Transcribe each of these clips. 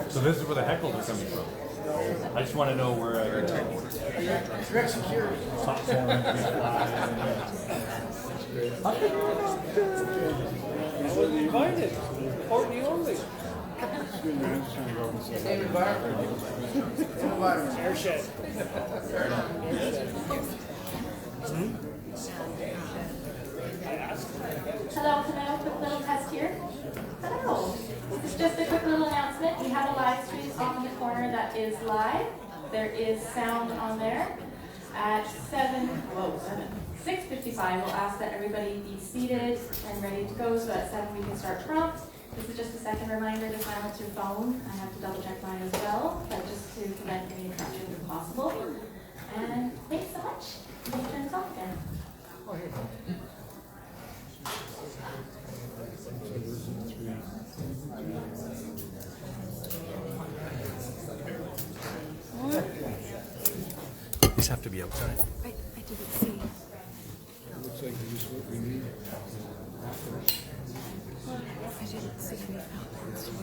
So this is where the heckles are coming from. I just want to know where Direct security. I wasn't invited. Courtenay only. Same environment. Same environment. Airshed. Hello, can I have a quick little test here? Hello. This is just a quick little announcement. We have a live stream off in the corner that is live. There is sound on there. At 6:55, we'll ask that everybody be seated and ready to go, so at 7 we can start prompt. This is just a second reminder to silence your phone. I have to double check mine as well, but just to prevent any interruptions if possible. And thanks so much. You can turn this off again. These have to be outside. I didn't see. Looks like this is what we need. I didn't see any outlets to it.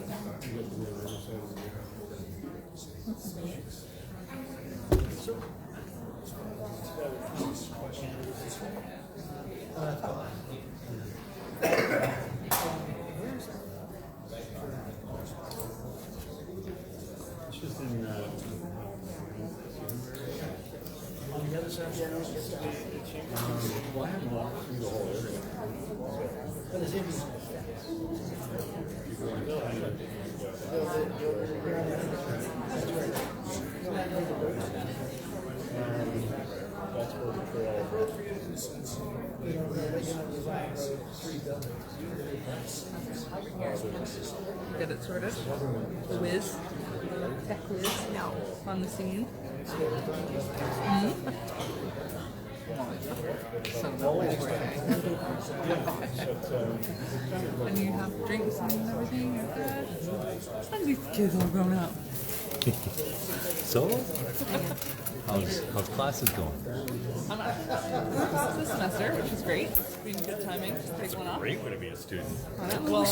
It's just in On the other side, yeah, well, I haven't walked through the whole area. but it's in. That's where the trail. Get it sorted? The whiz? Tech whiz? No. On the scene? So the whole way. And you have drinks and everything like that? And these kids all grown up. So, how's classes going? I'm out this semester, which is great. It's been good timing. Take one off. Great way to be a student. Well,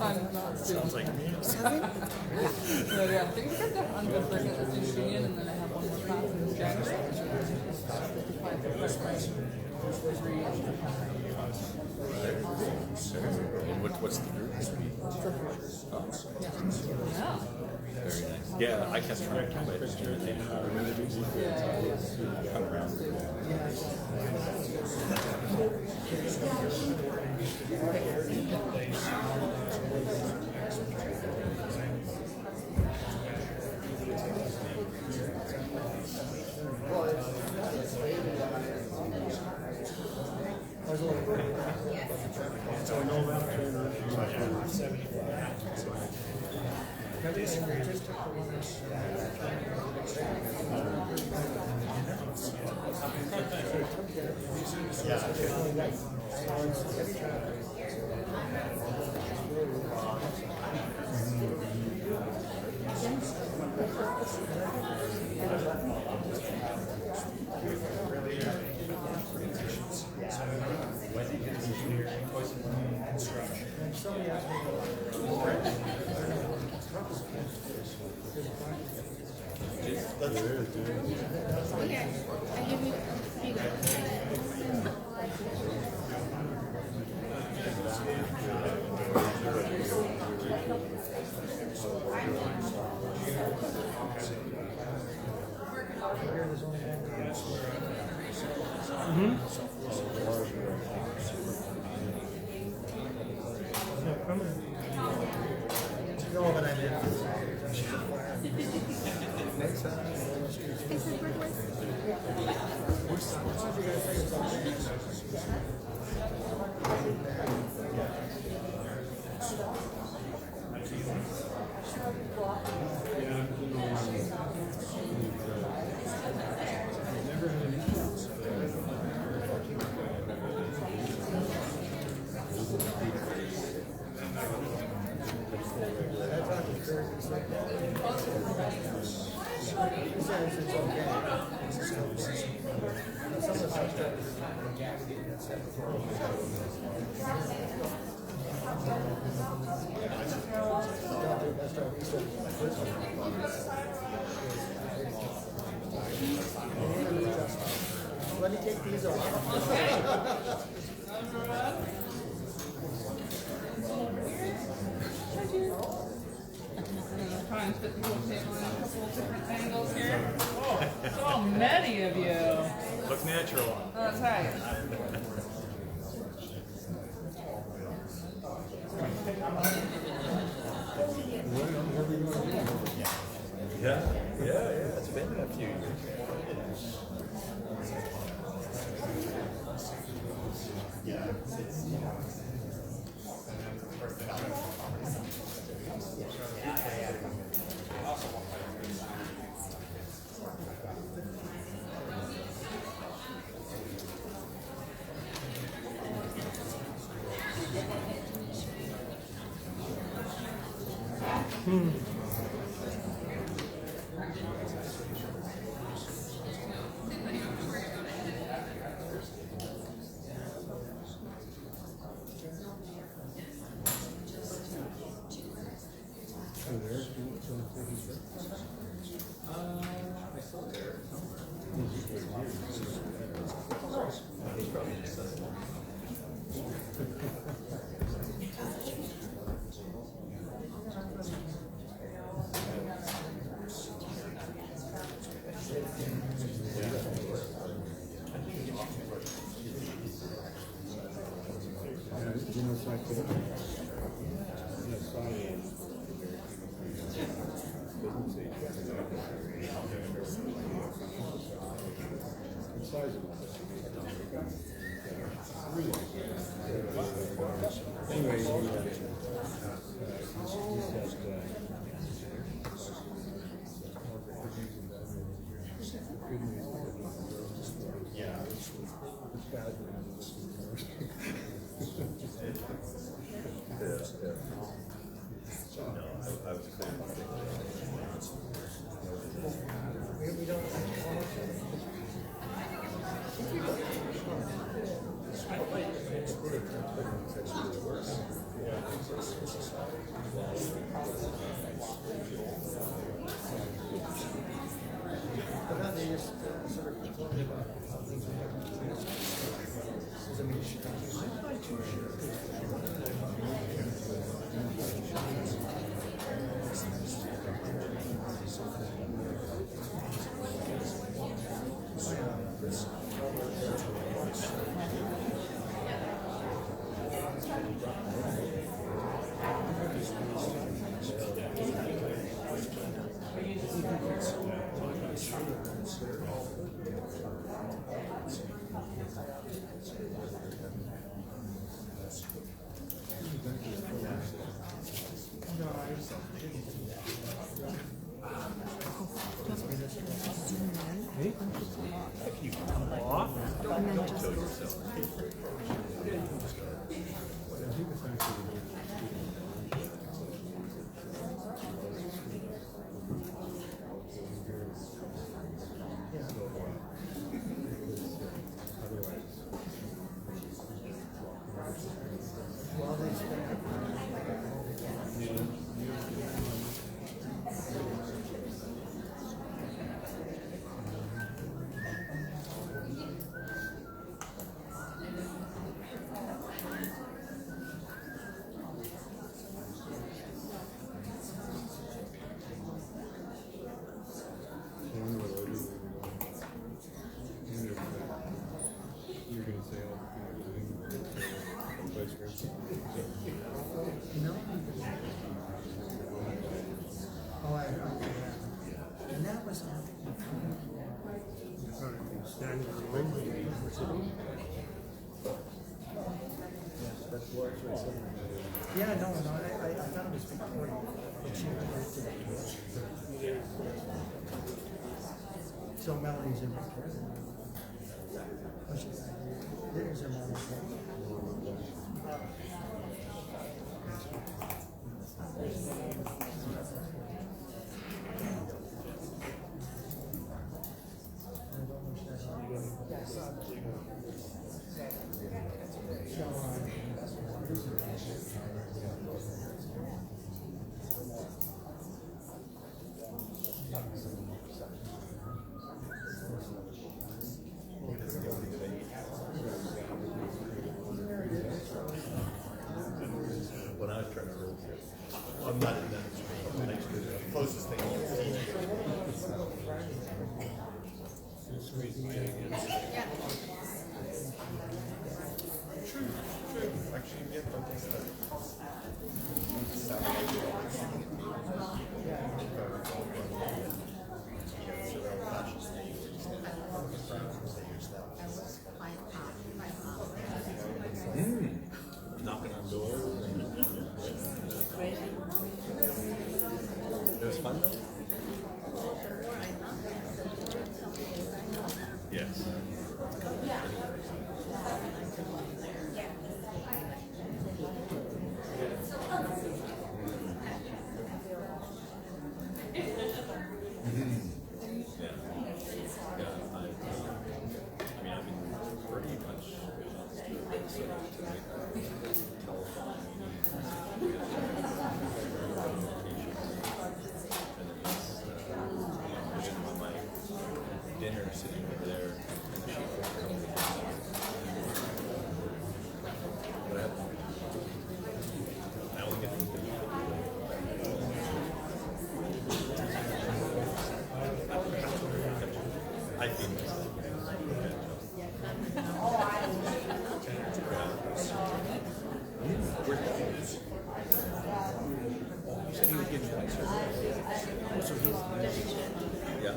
I'm not a student. Like me. But yeah, things are good. I'm just looking at the student union, and then I have one more class in January. What's the group? Yeah. Very nice. Yeah, I kept trying to quit. Come around. No, but I did. Let me take these off. Try and fit the whole table in a couple of different angles here. So many of you. Look natural. That's right. Yeah, it's been a few years. Yeah, no, I thought it was Victoria, but she moved to the. So Melanie's in Victoria. Oh, there's her mom. not in that street. Closest thing is TV. True. Actually, yeah, fantastic. Knocking on doors. It was fun though? Yes. I've been pretty much dinner sitting over there. I only get I think yeah.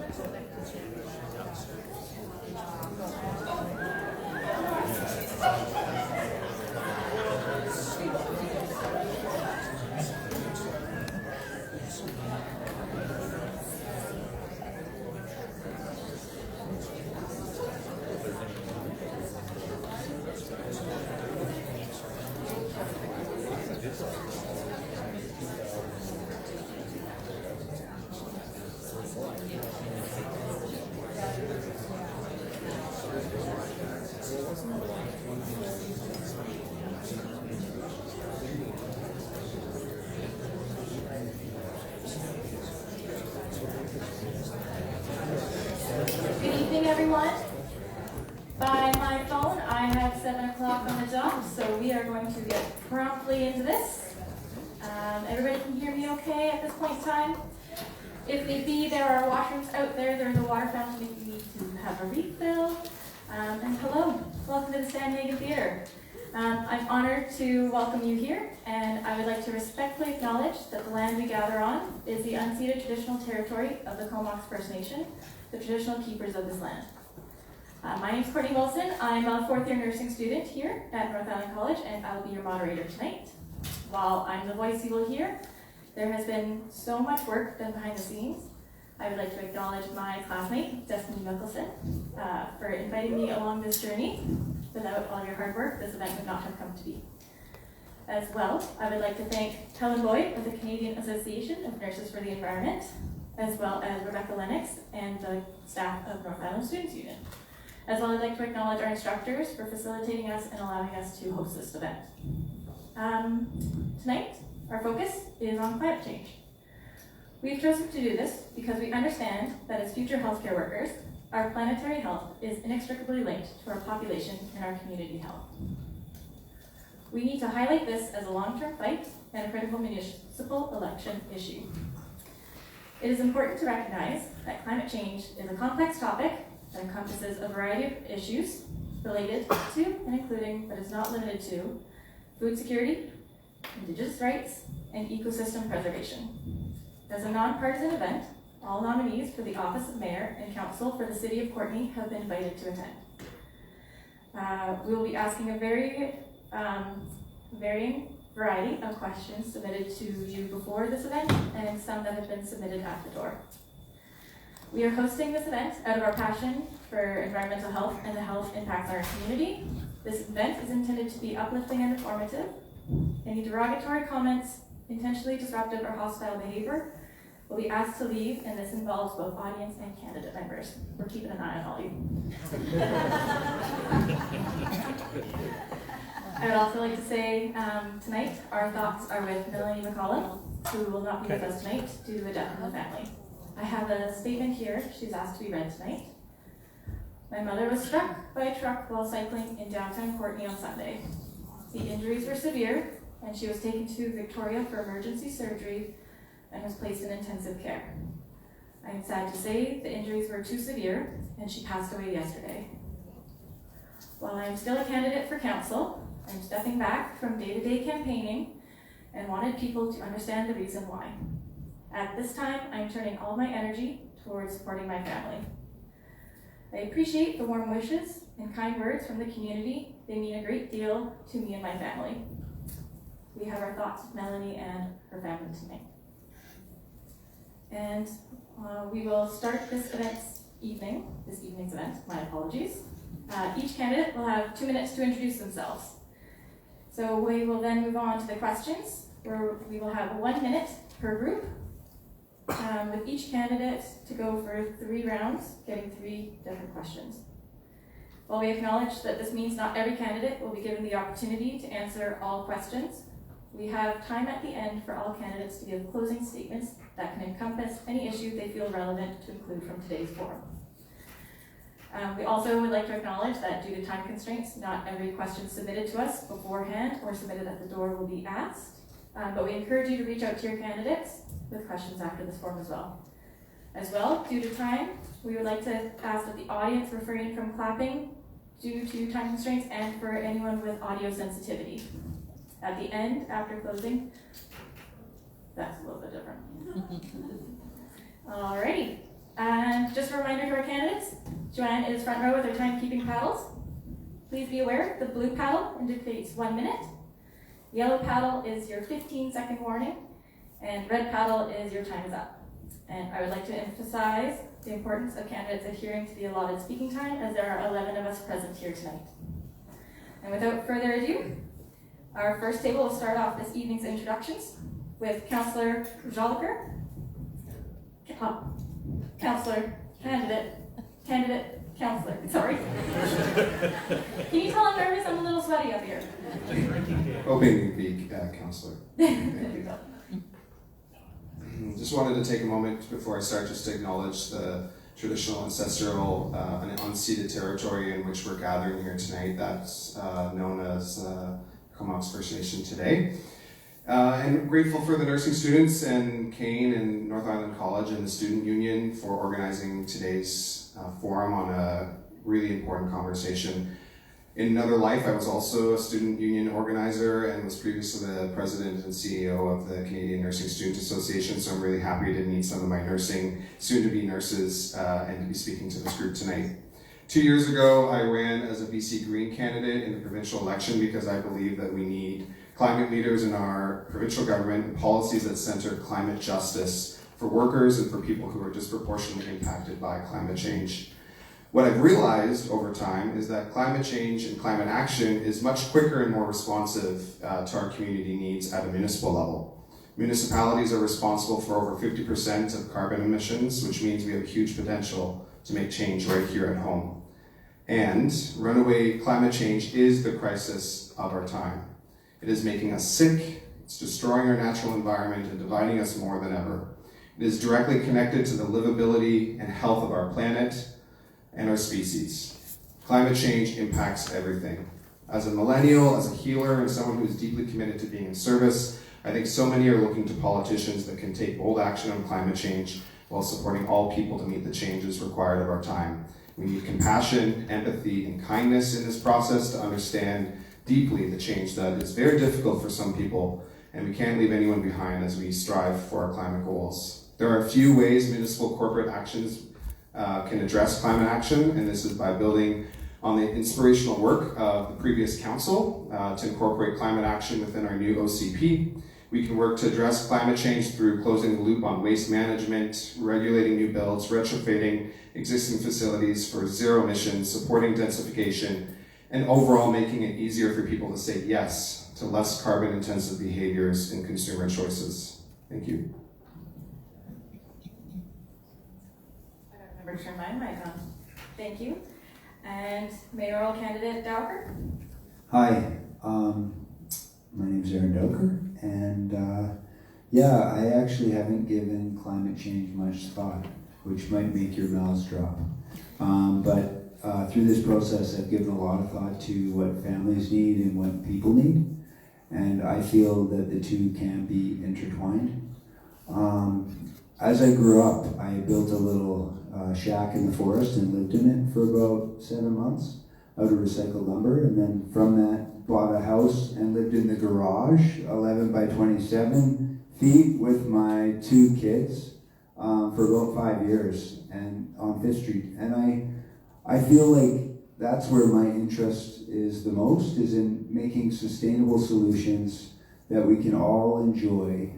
Good evening, everyone. By my phone, I have 7 o'clock on the dot, so we are going to get promptly into this. Everybody can hear me okay at this point in time? If need be, there are washrooms out there. There's a water fountain if you need to have a refill. And hello, welcome to the Sandhagen Theatre. I'm honored to welcome you here, and I would like to respectfully acknowledge that the land we gather on is the unceded traditional territory of the Comox First Nation, the traditional keepers of this land. My name is Courtenay Wilson. I'm a fourth-year nursing student here at North Island College, and I'll be your moderator tonight. While I'm the voice you will hear, there has been so much work done behind the scenes. I would like to acknowledge my classmate, Destiny Mickelson, for inviting me along this journey. Without all your hard work, this event would not have come to be. As well, I would like to thank Helen Boyd of the Canadian Association of Nurses for the Environment, as well as Rebecca Lennox and the staff of North Island Students Union. As well, I'd like to acknowledge our instructors for facilitating us and allowing us to host this event. Tonight, our focus is on climate change. We've chosen to do this because we understand that as future healthcare workers, our planetary health is inextricably linked to our population and our community health. We need to highlight this as a long-term fight and a critical municipal election issue. It is important to recognize that climate change is a complex topic that encompasses a variety of issues related to and including, but is not limited to, food security, Indigenous rights, and ecosystem preservation. As a nonpartisan event, all nominees for the office of mayor and council for the city of Courtenay have been invited to attend. We will be asking a very varying variety of questions submitted to you before this event and some that have been submitted at the door. We are hosting this event out of our passion for environmental health and the health impacts on our community. This event is intended to be uplifting and informative. Any derogatory comments, intentionally disruptive or hostile behavior will be asked to leave, and this involves both audience and candidate members. We're keeping an eye on all you. I would also like to say tonight our thoughts are with Melanie McCollum, who will not be with us tonight due to a death in the family. I have a statement here she's asked to be read tonight. My mother was struck by a truck while cycling in downtown Courtenay on Sunday. The injuries were severe, and she was taken to Victoria for emergency surgery and was placed in intensive care. I am sad to say the injuries were too severe, and she passed away yesterday. While I am still a candidate for council, I'm stepping back from day-to-day campaigning and wanted people to understand the reason why. At this time, I'm turning all my energy towards supporting my family. I appreciate the warm wishes and kind words from the community. They mean a great deal to me and my family. We have our thoughts with Melanie and her family tonight. And we will start this evening's event, my apologies. Each candidate will have 2 minutes to introduce themselves. So we will then move on to the questions, where we will have 1 minute per group, with each candidate to go for 3 rounds, getting 3 different questions. While we acknowledge that this means not every candidate will be given the opportunity to answer all questions, we have time at the end for all candidates to give closing statements that can encompass any issue they feel relevant to include from today's forum. We also would like to acknowledge that due to time constraints, not every question submitted to us beforehand or submitted at the door will be asked, but we encourage you to reach out to your candidates with questions after this forum as well. As well, due to time, we would like to ask that the audience refrain from clapping due to time constraints and for anyone with audio sensitivity. At the end, after closing, that's a little bit different. Alrighty, and just a reminder to our candidates, Joanne is front row with her timekeeping paddles. Please be aware, the blue paddle indicates 1 minute, yellow paddle is your 15-second warning, and red paddle is your time is up. And I would like to emphasize the importance of candidates adhering to the allotted speaking time, as there are 11 of us present here tonight. And without further ado, our first table will start off this evening's introductions with Councillor Joliker. Councillor, sorry. Can you tell I'm nervous? I'm a little sweaty up here. Hoping to be Councillor. Just wanted to take a moment before I start just to acknowledge the traditional ancestral and unceded territory in which we're gathering here tonight. That's known as Comox First Nation today. And grateful for the nursing students and Kane and North Island College and the Student Union for organizing today's forum on a really important conversation. In another life, I was also a student union organizer and was previously the president and CEO of the Canadian Nursing Student Association, so I'm really happy to meet some of my soon-to-be nurses and to be speaking to this group tonight. 2 years ago, I ran as a BC Green candidate in the provincial election because I believe that we need climate leaders in our provincial government and policies that center climate justice for workers and for people who are disproportionately impacted by climate change. What I've realized over time is that climate change and climate action is much quicker and more responsive to our community needs at a municipal level. Municipalities are responsible for over 50% of carbon emissions, which means we have a huge potential to make change right here at home. And runaway climate change is the crisis of our time. It is making us sick, it's destroying our natural environment and dividing us more than ever. It is directly connected to the livability and health of our planet and our species. Climate change impacts everything. As a millennial, as a healer, and someone who is deeply committed to being in service, I think so many are looking to politicians that can take bold action on climate change while supporting all people to meet the changes required of our time. We need compassion, empathy, and kindness in this process to understand deeply the change that is very difficult for some people, and we can't leave anyone behind as we strive for our climate goals. There are a few ways municipal corporate actions can address climate action, and this is by building on the inspirational work of the previous council to incorporate climate action within our new OCP. We can work to address climate change through closing the loop on waste management, regulating new builds, retrofitting existing facilities for zero emissions, supporting densification, and overall making it easier for people to say yes to less carbon intensive behaviors and consumer choices. Thank you. Remember to turn my mic on. Thank you. And mayoral candidate Dowker. Hi, my name's Aaron Doker, and yeah, I actually haven't given climate change much thought, which might make your mouths drop. But through this process, I've given a lot of thought to what families need and what people need. And I feel that the two can be intertwined. As I grew up, I built a little shack in the forest and lived in it for about 7 months out of recycled lumber. And then from that, bought a house and lived in the garage, 11 by 27 feet, with my 2 kids for about 5 years, and on 5th Street. And I feel like that's where my interest is the most, is in making sustainable solutions that we can all enjoy,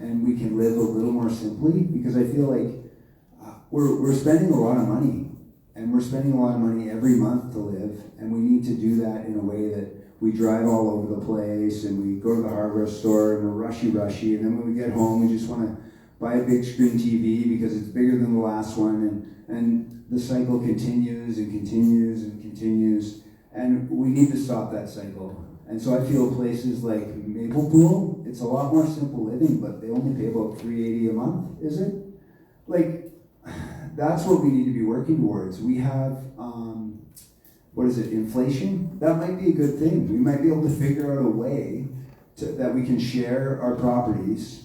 and we can live a little more simply, because I feel like we're spending a lot of money, and we're spending a lot of money every month to live, and we need to do that in a way that we drive all over the place, and we go to the hardware store, and we're rushy, and then when we get home, we just want to buy a big screen TV because it's bigger than the last one, and the cycle continues and continues and continues, and we need to stop that cycle. And so I feel places like Maple Pool, it's a lot more simple living, but they only pay about $3.80 a month, is it? Like, that's what we need to be working towards. We have, inflation? That might be a good thing. We might be able to figure out a way that we can share our properties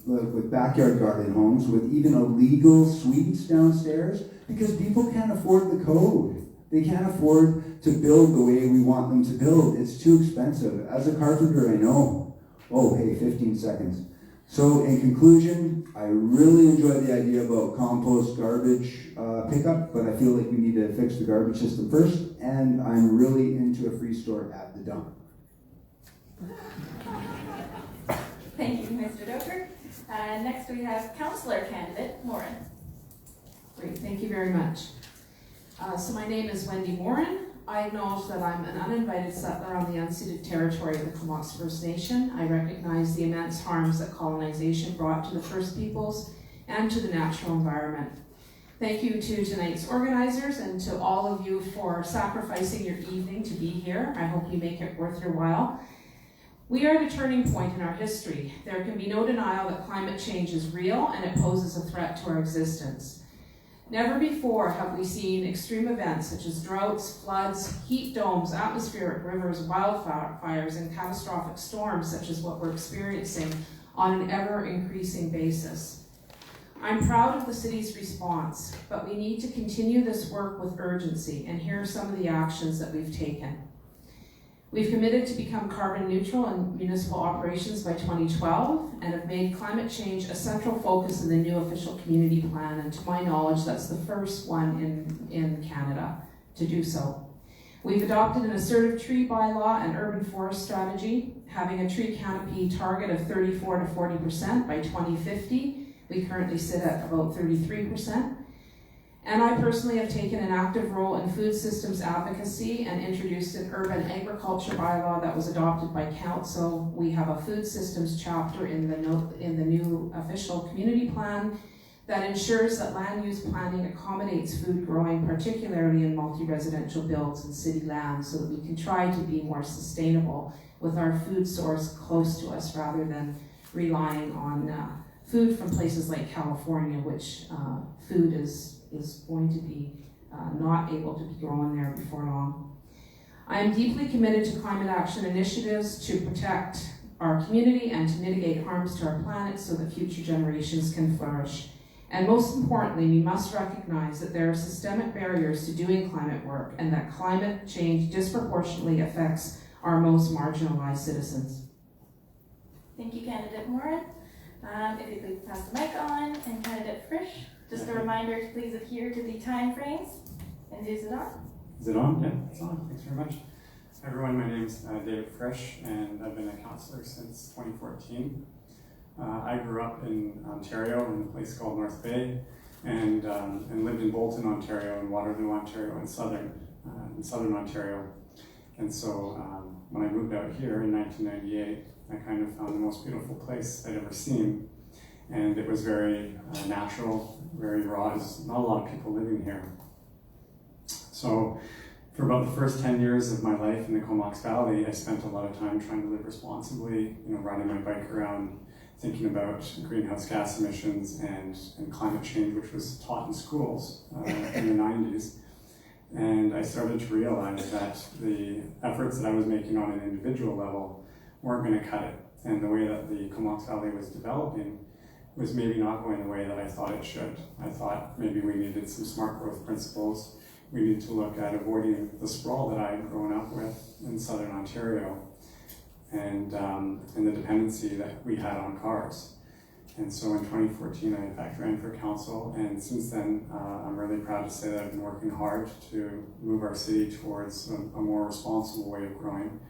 with backyard garden homes, with even illegal suites downstairs, because people can't afford the code. They can't afford to build the way we want them to build. It's too expensive. As a carpenter, I know. Oh, hey, 15 seconds. So in conclusion, I really enjoy the idea about compost garbage pickup, but I feel like we need to fix the garbage system first, and I'm really into a free store at the dump. Thank you, Mr. Doker. Next we have Councillor candidate Morin. Great, thank you very much. So my name is Wendy Morin. I acknowledge that I'm an uninvited settler on the unceded territory of the Queneesh First Nation. I recognize the immense harms that colonization brought to the First Peoples and to the natural environment. Thank you to tonight's organizers and to all of you for sacrificing your evening to be here. I hope you make it worth your while. We are at a turning point in our history. There can be no denial that climate change is real and it poses a threat to our existence. Never before have we seen extreme events such as droughts, floods, heat domes, atmospheric rivers, wildfires, and catastrophic storms such as what we're experiencing on an ever-increasing basis. I'm proud of the city's response, but we need to continue this work with urgency, and here are some of the actions that we've taken. We've committed to become carbon neutral in municipal operations by 2012 and have made climate change a central focus in the new official community plan, and to my knowledge, that's the first one in Canada to do so. We've adopted an assertive tree bylaw and urban forest strategy, having a tree canopy target of 34 to 40% by 2050. We currently sit at about 33%. And I personally have taken an active role in food systems advocacy and introduced an urban agriculture bylaw that was adopted by council. We have a food systems chapter in the new official community plan that ensures that land use planning accommodates food growing, particularly in multi-residential builds and city land, so that we can try to be more sustainable with our food source close to us rather than relying on food from places like California, which food is going to be not able to be grown there before long. I am deeply committed to climate action initiatives to protect our community and to mitigate harms to our planet so that future generations can flourish. And most importantly, we must recognize that there are systemic barriers to doing climate work and that climate change disproportionately affects our most marginalized citizens. Thank you, candidate Morin. If you please pass the mic on, and candidate Frisch. Just a reminder to please adhere to the time frames. And is it on? Is it on? Yeah, it's on. Thanks very much. Hi everyone, my name's David Frisch, and I've been a councillor since 2014. I grew up in Ontario in a place called North Bay, and lived in Bolton, Ontario, and Waterloo, Ontario, in southern Ontario. And so when I moved out here in 1998, I kind of found the most beautiful place I'd ever seen. And it was very natural, very raw. There's not a lot of people living here. So for about the first 10 years of my life in the Comox Valley, I spent a lot of time trying to live responsibly, riding my bike around, thinking about greenhouse gas emissions and climate change, which was taught in schools in the 90s. And I started to realize that the efforts that I was making on an individual level weren't going to cut it. And the way that the Comox Valley was developing was maybe not going the way that I thought it should. I thought maybe we needed some smart growth principles. We need to look at avoiding the sprawl that I had grown up with in Southern Ontario and the dependency that we had on cars. And so in 2014, I in fact ran for council, and since then, I'm really proud to say that I've been working hard to move our city towards a more responsible way of growing.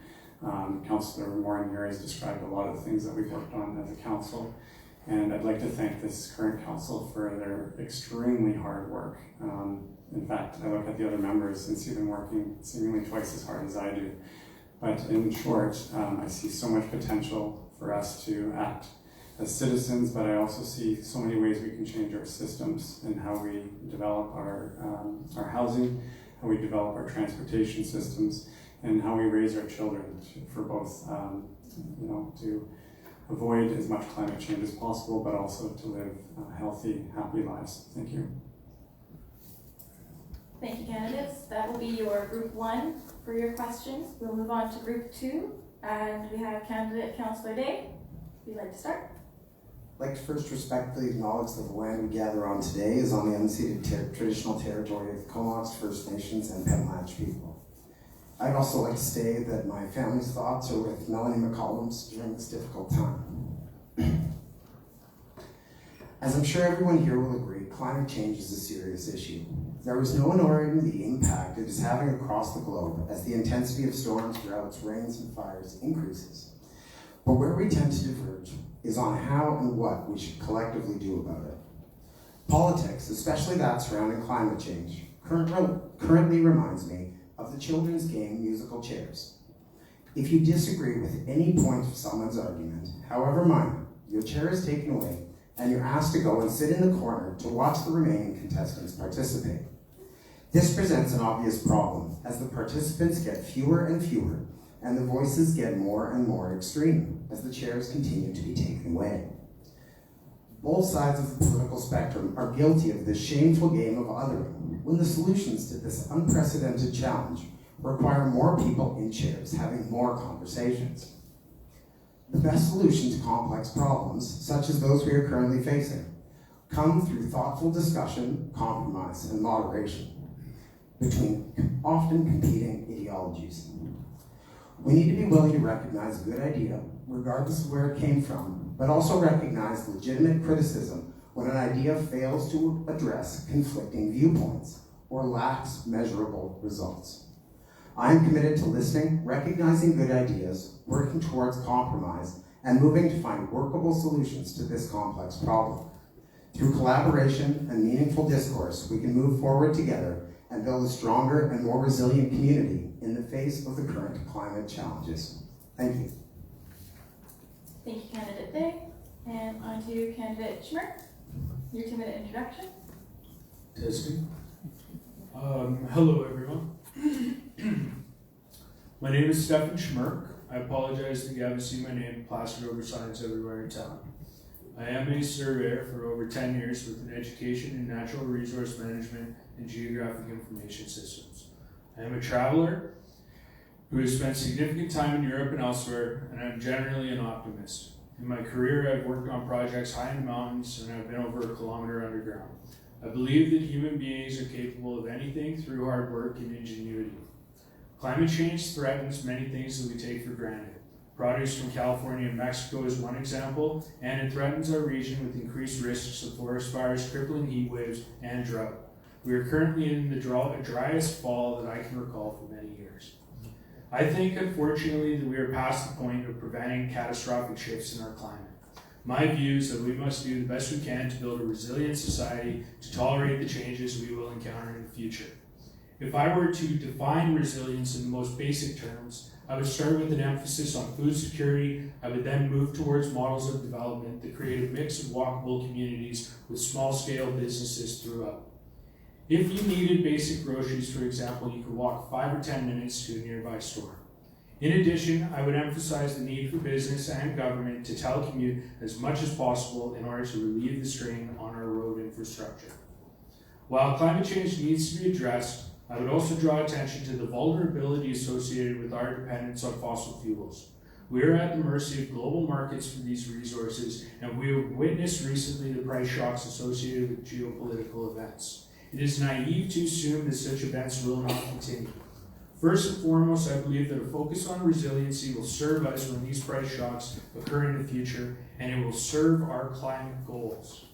Councillor Morin here has described a lot of the things that we've worked on as a council, and I'd like to thank this current council for their extremely hard work. In fact, I look at the other members and see them working seemingly twice as hard as I do. But in short, I see so much potential for us to act as citizens, but I also see so many ways we can change our systems and how we develop our housing, how we develop our transportation systems, and how we raise our children for both, to avoid as much climate change as possible, but also to live healthy, happy lives. Thank you. Thank you, candidates. That will be your group 1 for your questions. We'll move on to group 2, and we have candidate Councillor Day. If you'd like to start. I'd like to first respectfully acknowledge that the land we gather on today is on the unceded traditional territory of the Comox, First Nations, and Petlatch people. I'd also like to say that my family's thoughts are with Melanie McCollum's during this difficult time. As I'm sure everyone here will agree, climate change is a serious issue. There is no ignoring the impact it is having across the globe as the intensity of storms, droughts, rains, and fires increases. But where we tend to diverge is on how and what we should collectively do about it. Politics, especially that surrounding climate change, currently reminds me of the children's game musical chairs. If you disagree with any point of someone's argument, however minor, your chair is taken away and you're asked to go and sit in the corner to watch the remaining contestants participate. This presents an obvious problem as the participants get fewer and fewer and the voices get more and more extreme as the chairs continue to be taken away. Both sides of the political spectrum are guilty of this shameful game of othering when the solutions to this unprecedented challenge require more people in chairs having more conversations. The best solution to complex problems, such as those we are currently facing, come through thoughtful discussion, compromise, and moderation between often competing ideologies. We need to be willing to recognize a good idea, regardless of where it came from, but also recognize legitimate criticism when an idea fails to address conflicting viewpoints or lacks measurable results. I am committed to listening, recognizing good ideas, working towards compromise, and moving to find workable solutions to this complex problem. Through collaboration and meaningful discourse, we can move forward together and build a stronger and more resilient community in the face of the current climate challenges. Thank you. Thank you, candidate Day. And on to candidate Schmerk. Your 2-minute introduction. Testing. Hello, everyone. My name is Stefan Schmerk. I apologize that you haven't seen my name plastered over signs everywhere in town. I am a surveyor for over 10 years with an education in natural resource management and geographic information systems. I am a traveler who has spent significant time in Europe and elsewhere, and I'm generally an optimist. In my career, I've worked on projects high in the mountains, and I've been over a kilometer underground. I believe that human beings are capable of anything through hard work and ingenuity. Climate change threatens many things that we take for granted. Produce from California and Mexico is one example, and it threatens our region with increased risks of forest fires, crippling heat waves, and drought. We are currently in the driest fall that I can recall for many years. I think, unfortunately, that we are past the point of preventing catastrophic shifts in our climate. My view is that we must do the best we can to build a resilient society to tolerate the changes we will encounter in the future. If I were to define resilience in the most basic terms, I would start with an emphasis on food security. I would then move towards models of development that create a mix of walkable communities with small-scale businesses throughout. If you needed basic groceries, for example, you could walk 5 or 10 minutes to a nearby store. In addition, I would emphasize the need for business and government to telecommute as much as possible in order to relieve the strain on our road infrastructure. While climate change needs to be addressed, I would also draw attention to the vulnerability associated with our dependence on fossil fuels. We are at the mercy of global markets for these resources, and we have witnessed recently the price shocks associated with geopolitical events. It is naive to assume that such events will not continue. First and foremost, I believe that a focus on resiliency will serve us when these price shocks occur in the future, and it will serve our climate goals.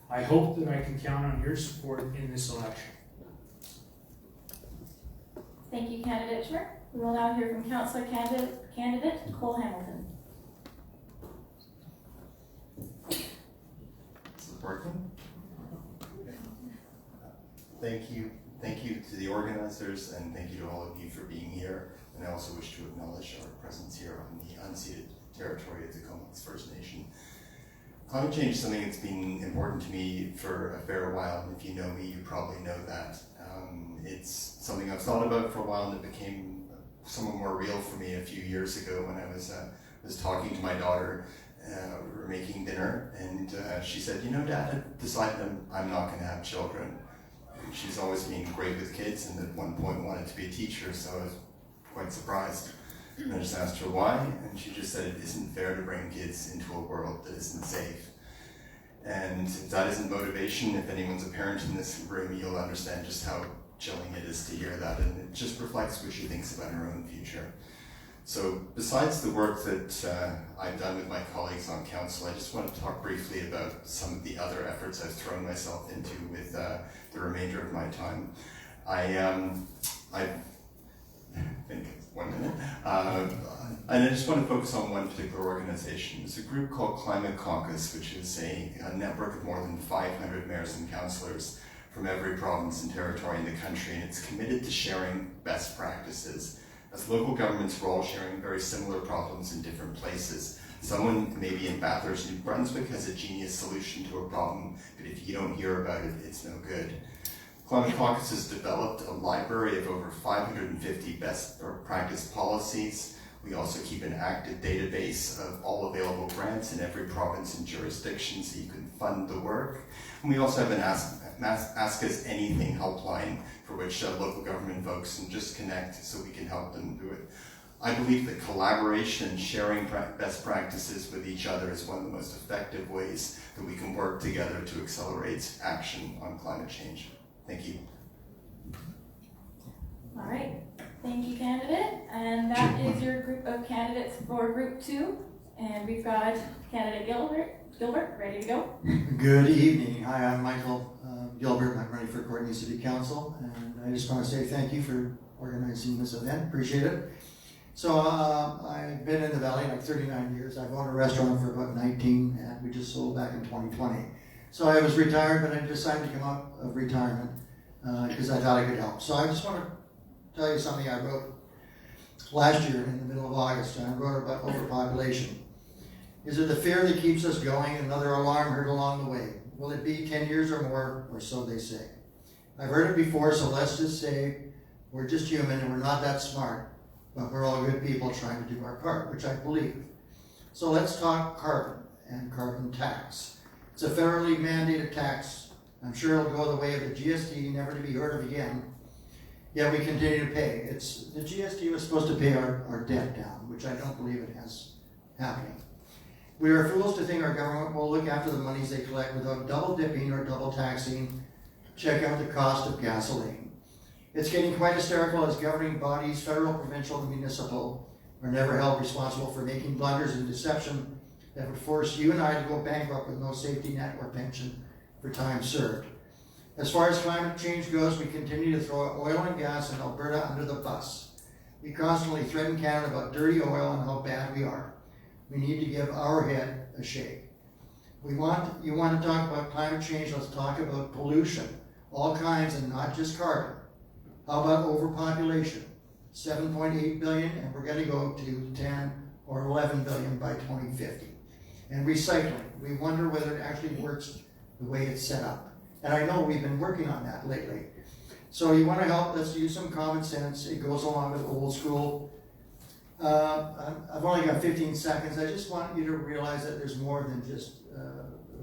I hope that I can count on your support in this election. Thank you, Candidate Schmidt. We will now hear from Councillor Candidate Cole Hamilton. Is it working? Thank you to the organizers, and thank you to all of you for being here. And I also wish to acknowledge our presence here on the unceded territory of the Comox First Nation. Climate change is something that's been important to me for a fair while, and if you know me, you probably know that. It's something I've thought about for a while, and it became somewhat more real for me a few years ago when I was talking to my daughter. We were making dinner, and she said, "You know, Dad, I've decided I'm not going to have children." And she's always been great with kids, and at one point wanted to be a teacher, so I was quite surprised. And I just asked her why, and she just said it isn't fair to bring kids into a world that isn't safe. And if that isn't motivation, if anyone's a parent in this room, you'll understand just how chilling it is to hear that, and it just reflects what she thinks about her own future. So besides the work that I've done with my colleagues on council, I just want to talk briefly about some of the other efforts I've thrown myself into with the remainder of my time. I think 1 minute. And I just want to focus on one particular organization. It's a group called Climate Caucus, which is a network of more than 500 mayors and councillors from every province and territory in the country, and it's committed to sharing best practices. As local governments, we're all sharing very similar problems in different places. Someone maybe in Bathurst, New Brunswick has a genius solution to a problem, but if you don't hear about it, it's no good. Climate Caucus has developed a library of over 550 best practice policies. We also keep an active database of all available grants in every province and jurisdiction so you can fund the work. And we also have an Ask Us Anything helpline for which local government folks can just connect so we can help them do it. I believe that collaboration and sharing best practices with each other is one of the most effective ways that we can work together to accelerate action on climate change. Thank you. All right. Thank you, candidate. And that is your group of candidates for Group 2. And we've got candidate Gilbert, ready to go. Good evening. Hi, I'm Michael Gilbert. I'm running for Courtenay City Council. And I just want to say thank you for organizing this event. Appreciate it. So I've been in the Valley like 39 years. I've owned a restaurant for about 19, and we just sold back in 2020. So I was retired, but I decided to come out of retirement because I thought I could help. So I just want to tell you something I wrote last year in the middle of August, and I wrote about overpopulation. Is it the fear that keeps us going? Another alarm heard along the way. Will it be 10 years or more, or so they say? I've heard it before, so let's just say we're just human and we're not that smart, but we're all good people trying to do our part, which I believe. So let's talk carbon and carbon tax. It's a federally mandated tax. I'm sure it'll go the way of the GST, never to be heard of again. Yet we continue to pay. The GST was supposed to pay our debt down, which I don't believe it has happening. We are fools to think our government will look after the monies they collect without double dipping or double taxing. Check out the cost of gasoline. It's getting quite hysterical as governing bodies, federal, provincial, and municipal, are never held responsible for making blunders and deception that would force you and I to go bankrupt with no safety net or pension for time served. As far as climate change goes, we continue to throw oil and gas in Alberta under the bus. We constantly threaten Canada about dirty oil and how bad we are. We need to give our head a shake. You want to talk about climate change, let's talk about pollution, all kinds and not just carbon. How about overpopulation? 7.8 billion, and we're going to go to 10 or 11 billion by 2050. And recycling, we wonder whether it actually works the way it's set up. And I know we've been working on that lately. So you want to help, let's use some common sense. It goes along with old school. I've only got 15 seconds. I just want you to realize that there's more than just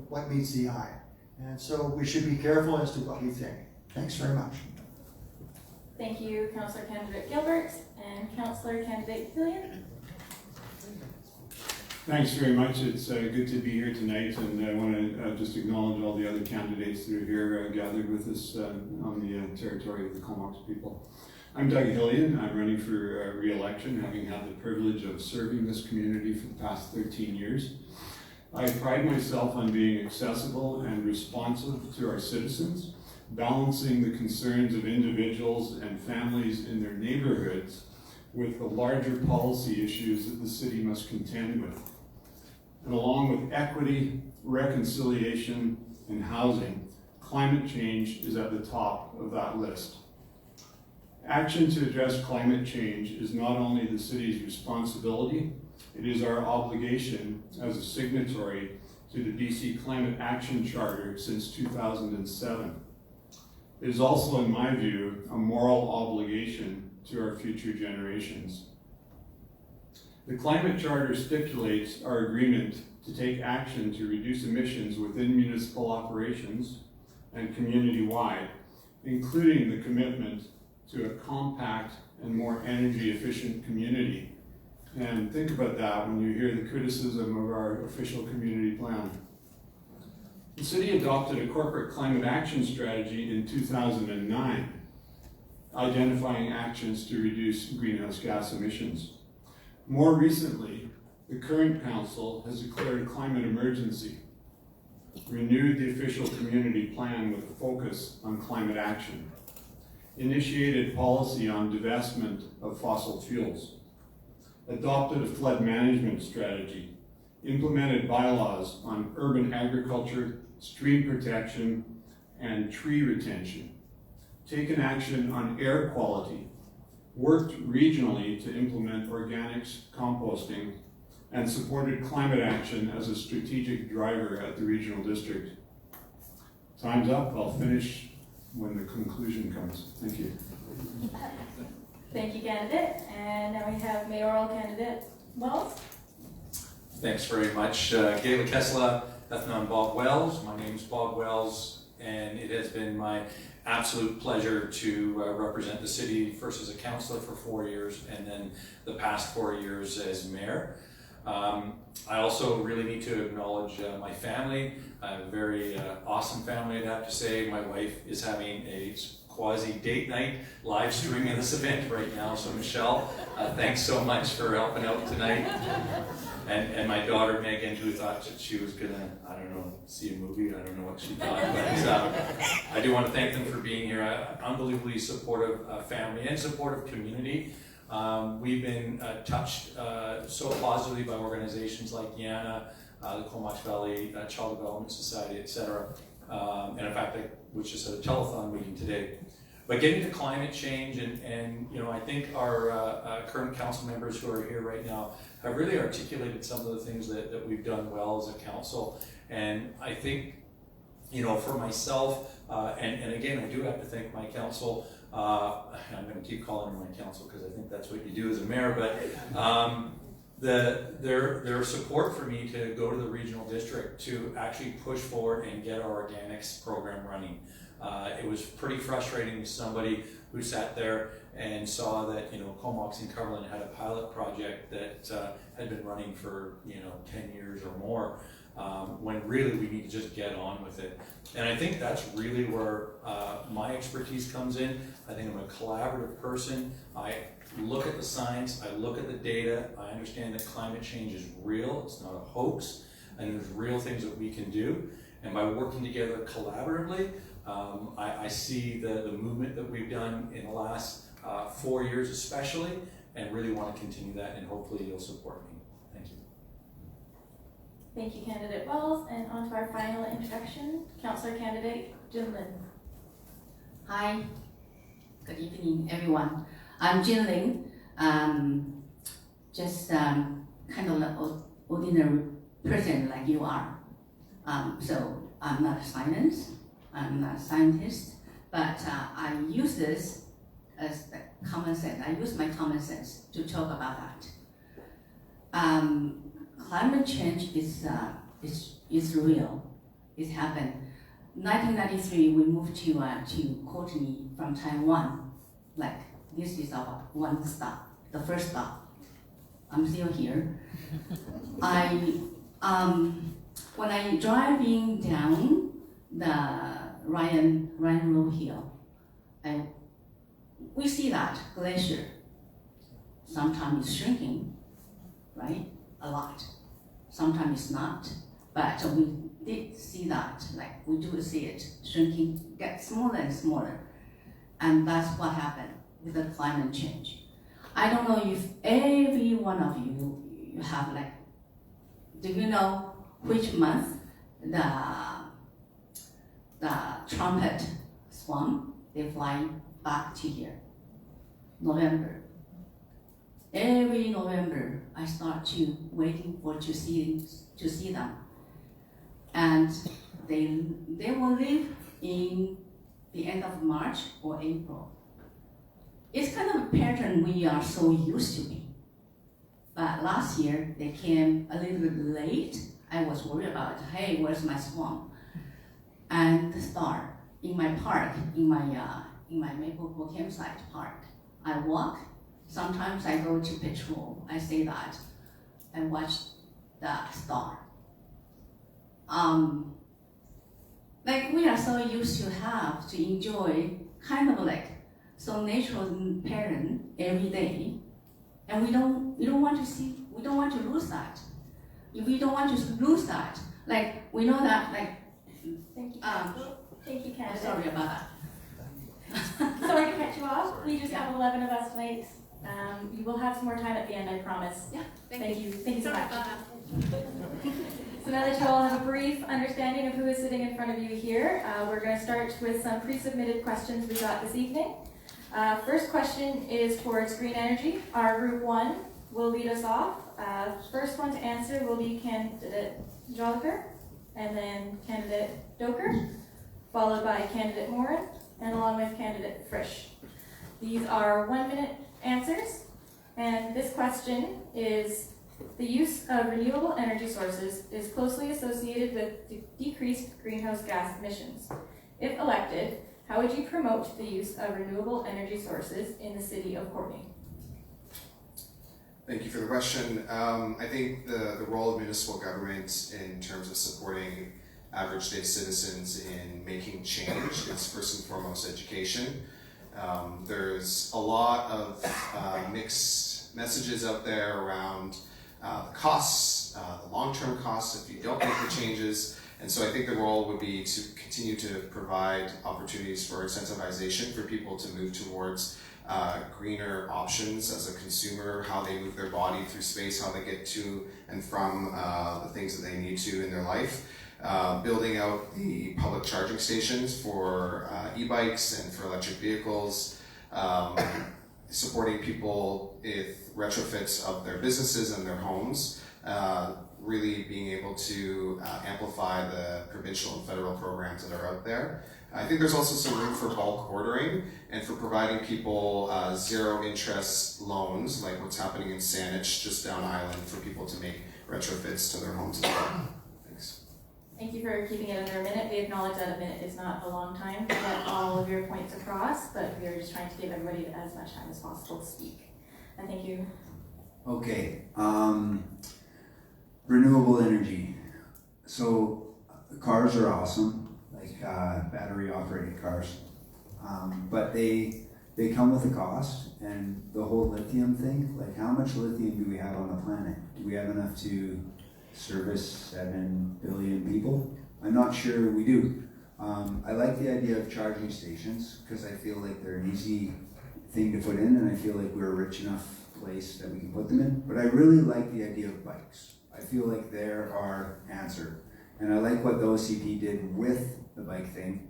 what meets the eye. And so we should be careful as to what we think. Thanks very much. Thank you, Councillor Candidate Gilbert and Councillor Candidate Killian. Thanks very much. It's good to be here tonight, and I want to just acknowledge all the other candidates that are here gathered with us on the territory of the Comox people. I'm Doug Hillian. I'm running for re-election, having had the privilege of serving this community for the past 13 years. I pride myself on being accessible and responsive to our citizens, balancing the concerns of individuals and families in their neighborhoods with the larger policy issues that the city must contend with. And along with equity, reconciliation, and housing, climate change is at the top of that list. Action to address climate change is not only the city's responsibility, it is our obligation as a signatory to the BC Climate Action Charter since 2007. It is also, in my view, a moral obligation to our future generations. The Climate Charter stipulates our agreement to take action to reduce emissions within municipal operations and community-wide, including the commitment to a compact and more energy-efficient community. And think about that when you hear the criticism of our official community plan. The city adopted a corporate climate action strategy in 2009, identifying actions to reduce greenhouse gas emissions. More recently, the current council has declared a climate emergency, renewed the official community plan with a focus on climate action, initiated policy on divestment of fossil fuels, adopted a flood management strategy, implemented bylaws on urban agriculture, stream protection, and tree retention, taken action on air quality, worked regionally to implement organics, composting, and supported climate action as a strategic driver at the regional district. Time's up. I'll finish when the conclusion comes. Thank you. Thank you, candidate. And now we have mayoral candidate Wells. Thanks very much. Gayla Kessler, Ethnon Bob Wells. My name is Bob Wells, and it has been my absolute pleasure to represent the city, first as a councillor for 4 years, and then the past 4 years as mayor. I also really need to acknowledge my family. I have a very awesome family, I'd have to say. My wife is having a quasi date night live streaming this event right now. So Michelle, thanks so much for helping out tonight. And my daughter Megan, who thought that she was gonna, I don't know, see a movie. I don't know what she thought, but I do want to thank them for being here. Unbelievably supportive family and supportive community. We've been touched so positively by organizations like YANA, the Comox Valley Child Development Society, etc. And in fact, we just had a telethon meeting today. But getting to climate change, and you know, I think our current council members who are here right now have really articulated some of the things that we've done well as a council. And I think, you know, for myself, and again, I do have to thank my council. I'm going to keep calling her my council because I think that's what you do as a mayor, but their support for me to go to the regional district to actually push forward and get our organics program running. It was pretty frustrating as somebody who sat there and saw that, you know, Comox and Cumberland had a pilot project that had been running for, you know, 10 years or more, when really we need to just get on with it. And I think that's really where my expertise comes in. I think I'm a collaborative person. I look at the science, I look at the data, I understand that climate change is real, it's not a hoax, and there's real things that we can do. And by working together collaboratively, I see the movement that we've done in the last 4 years especially, and really want to continue that, and hopefully you'll support me. Thank you. Thank you, candidate Wells. And on to our final introduction, councillor candidate Jinlin. Hi, good evening everyone. I'm Jinlin, just kind of an ordinary person like you are. So I'm not I'm not a scientist, but I use this as common sense. I use my common sense to talk about that. Climate change is real. It happened. 1993, we moved to Courtenay from Taiwan, like this is our one stop, the first stop. I'm still here. When I driving down the Ryan Road Hill, we see that glacier. Sometimes it's shrinking, right? A lot. Sometimes it's not. But we did see that, like we do see it shrinking, get smaller and smaller. And that's what happened with the climate change. I don't know if every one of you have like, do you know which month the trumpet swan, they fly back to here? November. Every November, I start to waiting for to see them, and they will leave in the end of March or April. It's kind of a pattern we are so used to be. But last year they came a little bit late. I was worried about, hey, where's my swan? And the star in my park, in my Maple campsite park, I walk. Sometimes I go to patrol. I say that and watch the star. Like we are so used to have to enjoy kind of like so natural pattern every day, and we don't want to lose that. If we don't want to lose that, like we know that like. Thank you, Canada. Sorry about that. Sorry to cut you off. We just have 11 of us tonight. You will have some more time at the end, I promise. Yeah. Thank you. Thank you so much. So now that you all have a brief understanding of who is sitting in front of you here, we're going to start with some pre-submitted questions we got this evening. First question is towards green energy. Our group 1 will lead us off. First one to answer will be candidate Joliker, and then candidate Doker, followed by candidate Morin, and along with candidate Frisch. These are 1-minute answers, and this question is: the use of renewable energy sources is closely associated with decreased greenhouse gas emissions. If elected, how would you promote the use of renewable energy sources in the city of Courtenay? Thank you for the question. I think the role of municipal government in terms of supporting average day citizens in making change is first and foremost education. There's a lot of mixed messages out there around the costs, the long-term costs if you don't make the changes. And so I think the role would be to continue to provide opportunities for incentivization for people to move towards greener options as a consumer, how they move their body through space, how they get to and from the things that they need to in their life. Building out the public charging stations for e-bikes and for electric vehicles, supporting people with retrofits of their businesses and their homes, really being able to amplify the provincial and federal programs that are out there. I think there's also some room for bulk ordering and for providing people zero interest loans, like what's happening in Saanich, just down island, for people to make retrofits to their homes as well. Thanks. Thank you for keeping it under a minute. We acknowledge that a minute is not a long time to get all of your points across, but we are just trying to give everybody as much time as possible to speak. And thank you. Okay. Renewable energy. So cars are awesome, like battery operated cars, but they come with a cost, and the whole lithium thing, like how much lithium do we have on the planet? Do we have enough to service 7 billion people? I'm not sure we do. I like the idea of charging stations because I feel like they're an easy thing to put in, and I feel like we're a rich enough place that we can put them in. But I really like the idea of bikes. I feel like they're our answer. And I like what the OCP did with the bike thing,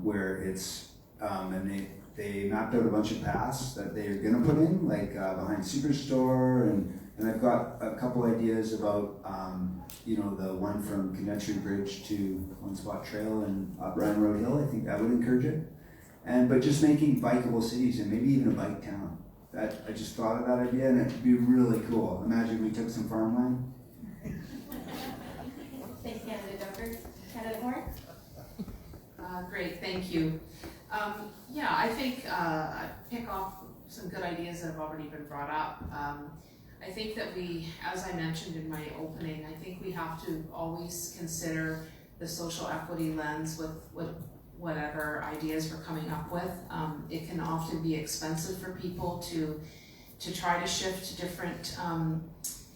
where it's, and they mapped out a bunch of paths that they're gonna put in, like behind Superstore, and I've got a couple ideas about, you know, the one from Queneesh Bridge to One Spot Trail and up Ryan Road Hill. I think that would encourage it. But just making bikeable cities and maybe even a bike town. I just thought of that idea, and it'd be really cool. Imagine we took some farmland. Thanks, candidate Doker. Candidate Moore? Great, thank you. Yeah, I think I pick off some good ideas that have already been brought up. I think that we, as I mentioned in my opening, I think we have to always consider the social equity lens with whatever ideas we're coming up with. It can often be expensive for people to try to shift to different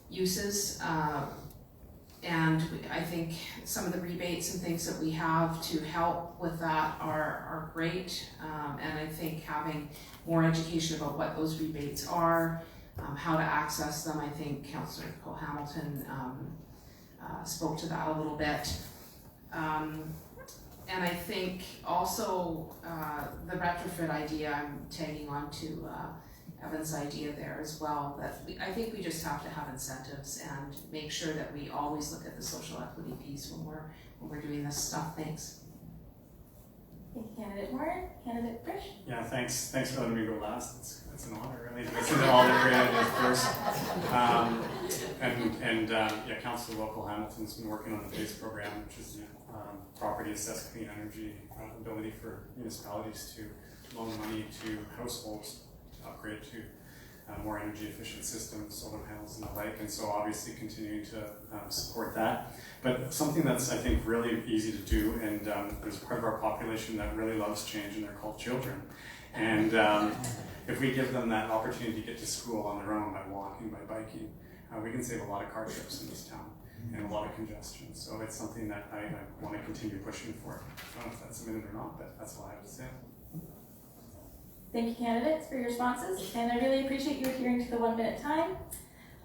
uses. And I think some of the rebates and things that we have to help with that are great. And I think having more education about what those rebates are, how to access them, I think Councillor Cole-Hamilton spoke to that a little bit. And I think also the retrofit idea, I'm tagging on to Evan's idea there as well, that I think we just have to have incentives and make sure that we always look at the social equity piece when we're doing this stuff. Thanks. Thank you, Candidate Moore. Candidate Frisch? Yeah, thanks for letting me go last. It's an honor, really, to listen to all the great ideas first. Yeah, Councillor Local Hamilton's been working on the PACE program, which is property assessed clean energy ability for municipalities to loan money to households to upgrade to more energy efficient systems, solar panels and the like, and so obviously continuing to support that. But something that's, I think, really easy to do, and there's a part of our population that really loves change, and they're called children. And if we give them that opportunity to get to school on their own by walking, by biking, we can save a lot of car trips in this town and a lot of congestion. So it's something that I want to continue pushing for. I don't know if that's a minute or not, but that's all I have to say. Thank you, candidates, for your responses, and I really appreciate you adhering to the 1 minute time.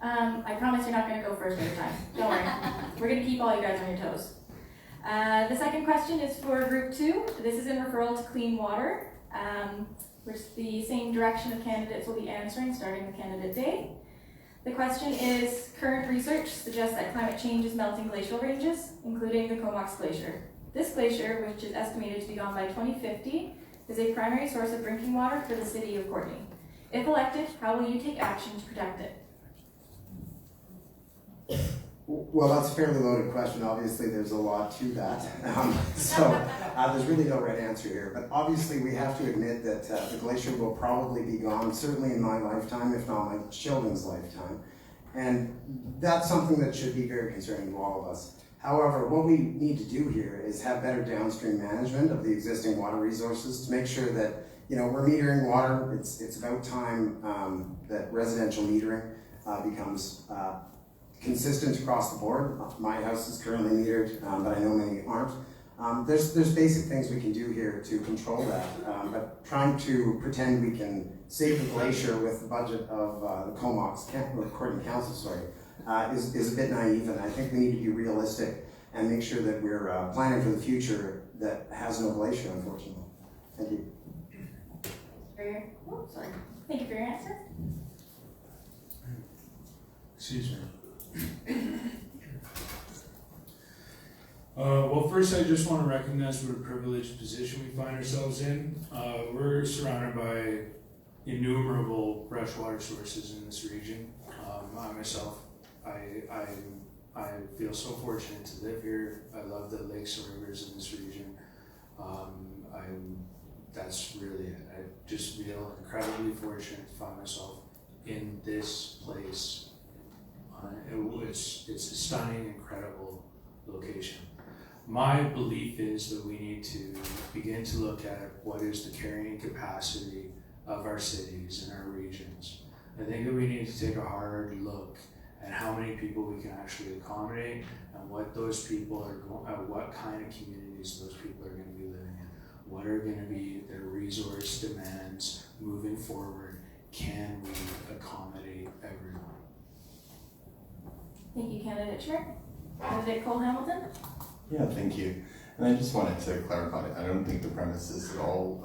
I promise you're not going to go first every time. Don't worry. We're going to keep all you guys on your toes. The second question is for Group 2. This is in referral to clean water, which the same direction of candidates will be answering, starting with Candidate Day. The question is, current research suggests that climate change is melting glacial ranges, including the Comox Glacier. This glacier, which is estimated to be gone by 2050, is a primary source of drinking water for the city of Courtenay. If elected, how will you take action to protect it? Well, that's a fairly loaded question. Obviously, there's a lot to that. There's really no right answer here. But obviously, we have to admit that the glacier will probably be gone, certainly in my lifetime, if not my children's lifetime. And that's something that should be very concerning to all of us. However, what we need to do here is have better downstream management of the existing water resources to make sure that, we're metering water. It's about time that residential metering becomes consistent across the board. My house is currently metered, but I know many aren't. There's basic things we can do here to control that, but trying to pretend we can save the glacier with the budget of the Comox, or Courtenay Council, is a bit naive, and I think we need to be realistic and make sure that we're planning for the future that has no glacier, unfortunately. Thank you. Thank you for your answer. Excuse me. Well, first I just want to recognize what a privileged position we find ourselves in. We're surrounded by innumerable freshwater sources in this region. I myself, I feel so fortunate to live here. I love the lakes and rivers in this region. That's really it. I just feel incredibly fortunate to find myself in this place. It's a stunning, incredible location. My belief is that we need to begin to look at what is the carrying capacity of our cities and our regions. I think that we need to take a hard look at how many people we can actually accommodate and what those people are going, what kind of communities those people are going to be living in. What are going to be their resource demands moving forward? Can we accommodate everyone? Thank you, Candidate Schmidt. Candidate Cole-Hamilton? Yeah, thank you. And I just wanted to clarify, I don't think the premise is at all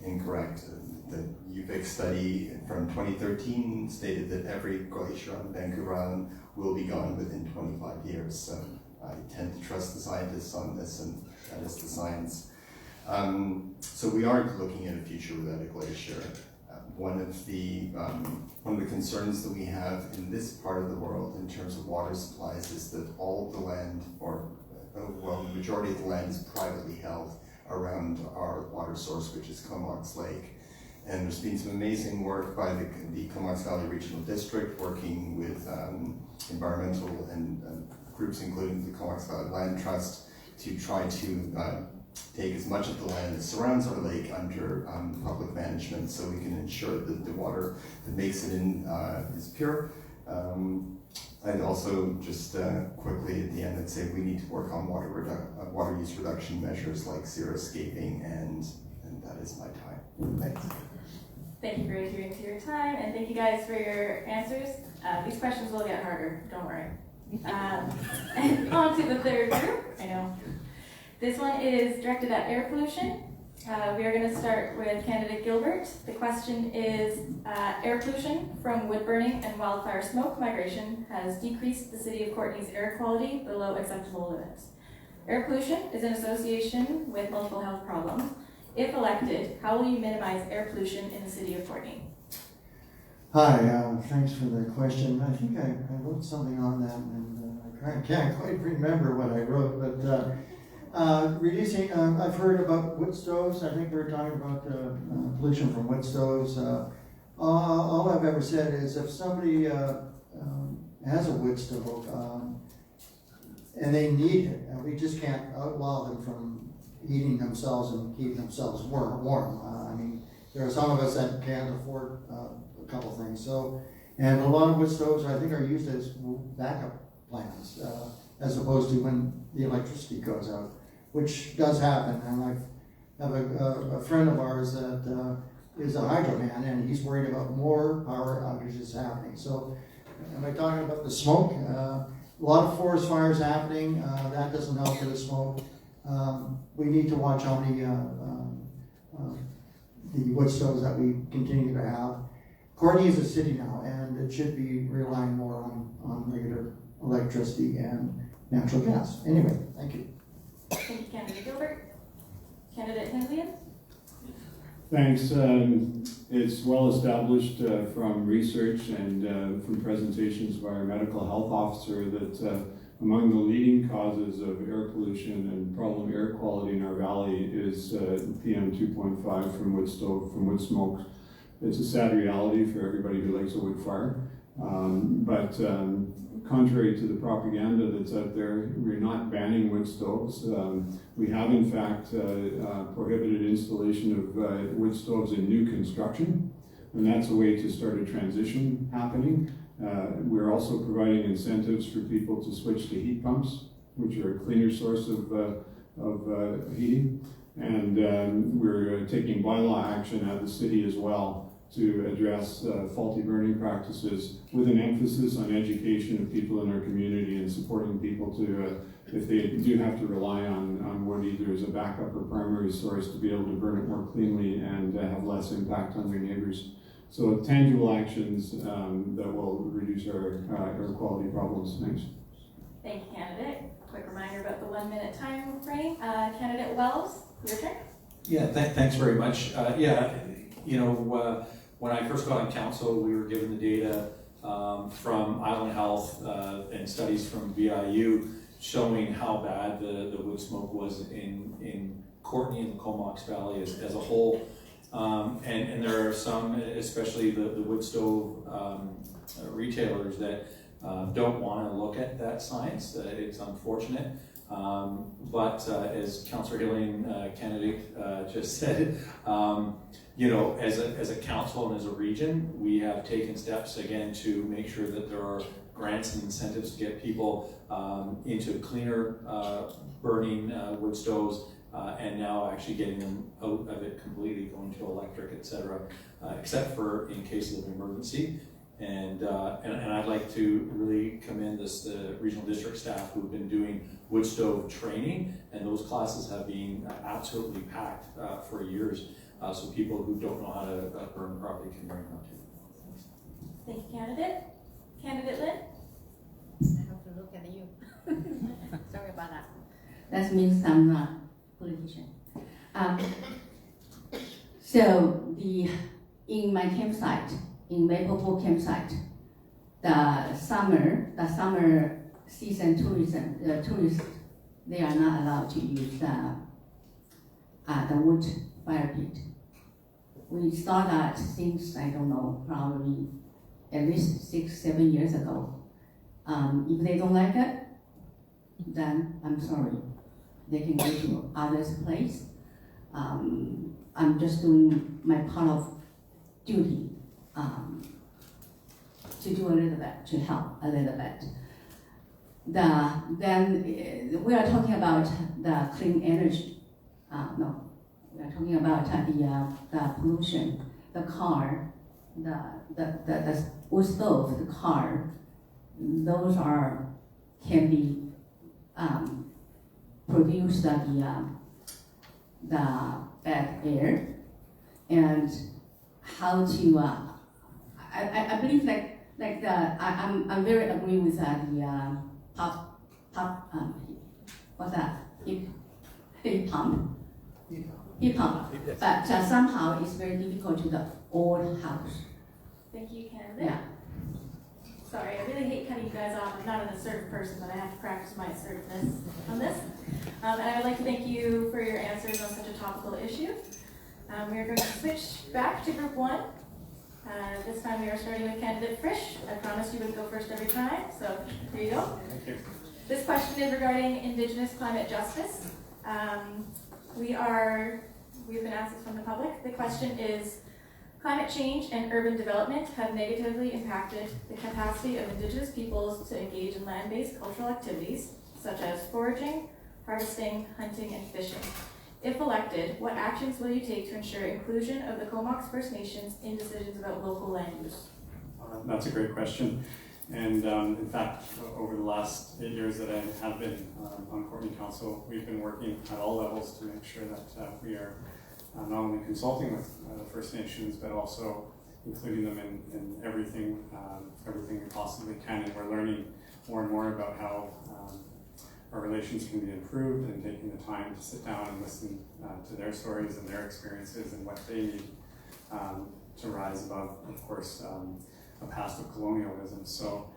incorrect. The UVic study from 2013 stated that every glacier on Vancouver Island will be gone within 25 years. So I tend to trust the scientists on this, and that is the science. So we are looking at a future without a glacier. One of the concerns that we have in this part of the world in terms of water supplies is that all of the land, or the majority of the land, is privately held, around our water source, which is Comox Lake. And there's been some amazing work by the Comox Valley Regional District, working with environmental and groups, including the Comox Valley Land Trust, to try to take as much of the land that surrounds our lake under public management, so we can ensure that the water that makes it in is pure. I'd also just quickly at the end, I'd say we need to work on water use reduction measures like zero escaping, and that is my time. Thanks. Thank you for adhering to your time, and thank you guys for your answers. These questions will get harder, don't worry. And on to the third group. I know. This one is directed at air pollution. We are going to start with candidate Gilbert. The question is, air pollution from wood burning and wildfire smoke migration has decreased the city of Courtenay's air quality below acceptable limits. Air pollution is an association with multiple health problems. If elected, how will you minimize air pollution in the city of Courtenay? Hi, thanks for the question. I think I wrote something on that, and I can't quite remember what I wrote, but reducing, I've heard about wood stoves. I think we were talking about pollution from wood stoves. All I've ever said is if somebody has a wood stove and they need it, and we just can't outlaw them from heating themselves and keeping themselves warm. I mean, there are some of us that can't afford a couple things. So, and a lot of wood stoves I think are used as backup plans as opposed to when the electricity goes out, which does happen. And I have a friend of ours that is a hydro man, and he's worried about more power outages happening. So, am I talking about the smoke? A lot of forest fires happening. That doesn't help with the smoke. We need to watch how many the wood stoves that we continue to have. Courtenay is a city now, and it should be relying more on regular electricity and natural gas. Anyway, thank you. Thank you, Candidate Gilbert. Candidate Henley? Thanks. It's well established from research and from presentations by our medical health officer that among the leading causes of air pollution and problem air quality in our valley is PM 2.5 from wood stove, from wood smoke. It's a sad reality for everybody who likes a wood fire. But contrary to the propaganda that's out there, we're not banning wood stoves. We have in fact prohibited installation of wood stoves in new construction, and that's a way to start a transition happening. We're also providing incentives for people to switch to heat pumps, which are a cleaner source of heating. And we're taking bylaw action at the city as well to address faulty burning practices with an emphasis on education of people in our community and supporting people to, if they do have to rely on wood either as a backup or primary source, to be able to burn it more cleanly and have less impact on their neighbors. So tangible actions that will reduce our air quality problems. Thanks. Thank you, candidate. Quick reminder about the 1 minute time frame. Candidate Wells, your turn. Yeah, thanks very much. You know, when I first got on council, we were given the data from Island Health and studies from BIU showing how bad the wood smoke was in Courtenay and the Comox Valley as a whole. And there are some, especially the wood stove retailers, that don't want to look at that science. It's unfortunate. But as Councillor Hillian, candidate, just said, you know, as a council and as a region, we have taken steps again to make sure that there are grants and incentives to get people into cleaner burning wood stoves, and now actually getting them out of it completely, going to electric, etc., except for in cases of emergency. And I'd like to really commend the regional district staff who've been doing wood stove training, and those classes have been absolutely packed for years. So people who don't know how to burn properly can learn how to. Thank you, candidate. Candidate Lynn? I have to look at you. Sorry about that. That means I'm not a politician. So in my campsite, in Maple Pool campsite, the summer season tourists, they are not allowed to use the wood fire pit. We saw that since, I don't know, probably at least 6-7 years ago. If they don't like it, then I'm sorry. They can go to others place. I'm just doing my part of duty to do a little bit, to help a little bit. Then we are talking about the clean energy. No, we are talking about the pollution, the car, the wood stove, the car. Those can be produce the bad air, and how to I believe I'm very agree with the what's that, heat pump, but somehow it's very difficult to the old house. Thank you, candidate. Yeah. Sorry, I really hate cutting you guys off. I'm not an assertive person, but I have to practice my assertiveness on this. And I would like to thank you for your answers on such a topical issue. We are going to switch back to group one. This time we are starting with candidate Frisch. I promised you would go first every time, so here you go. Thank you. This question is regarding Indigenous climate justice. We've been asked this from the public. The question is, climate change and urban development have negatively impacted the capacity of Indigenous peoples to engage in land-based cultural activities, such as foraging, harvesting, hunting, and fishing. If elected, what actions will you take to ensure inclusion of the Comox First Nations in decisions about local land use? That's a great question. And in fact, over the last 8 years that I have been on Courtenay Council, we've been working at all levels to make sure that we are not only consulting with the First Nations, but also including them in everything we possibly can. And we're learning more and more about how our relations can be improved, and taking the time to sit down and listen to their stories and their experiences and what they need to rise above, of course, a past of colonialism. So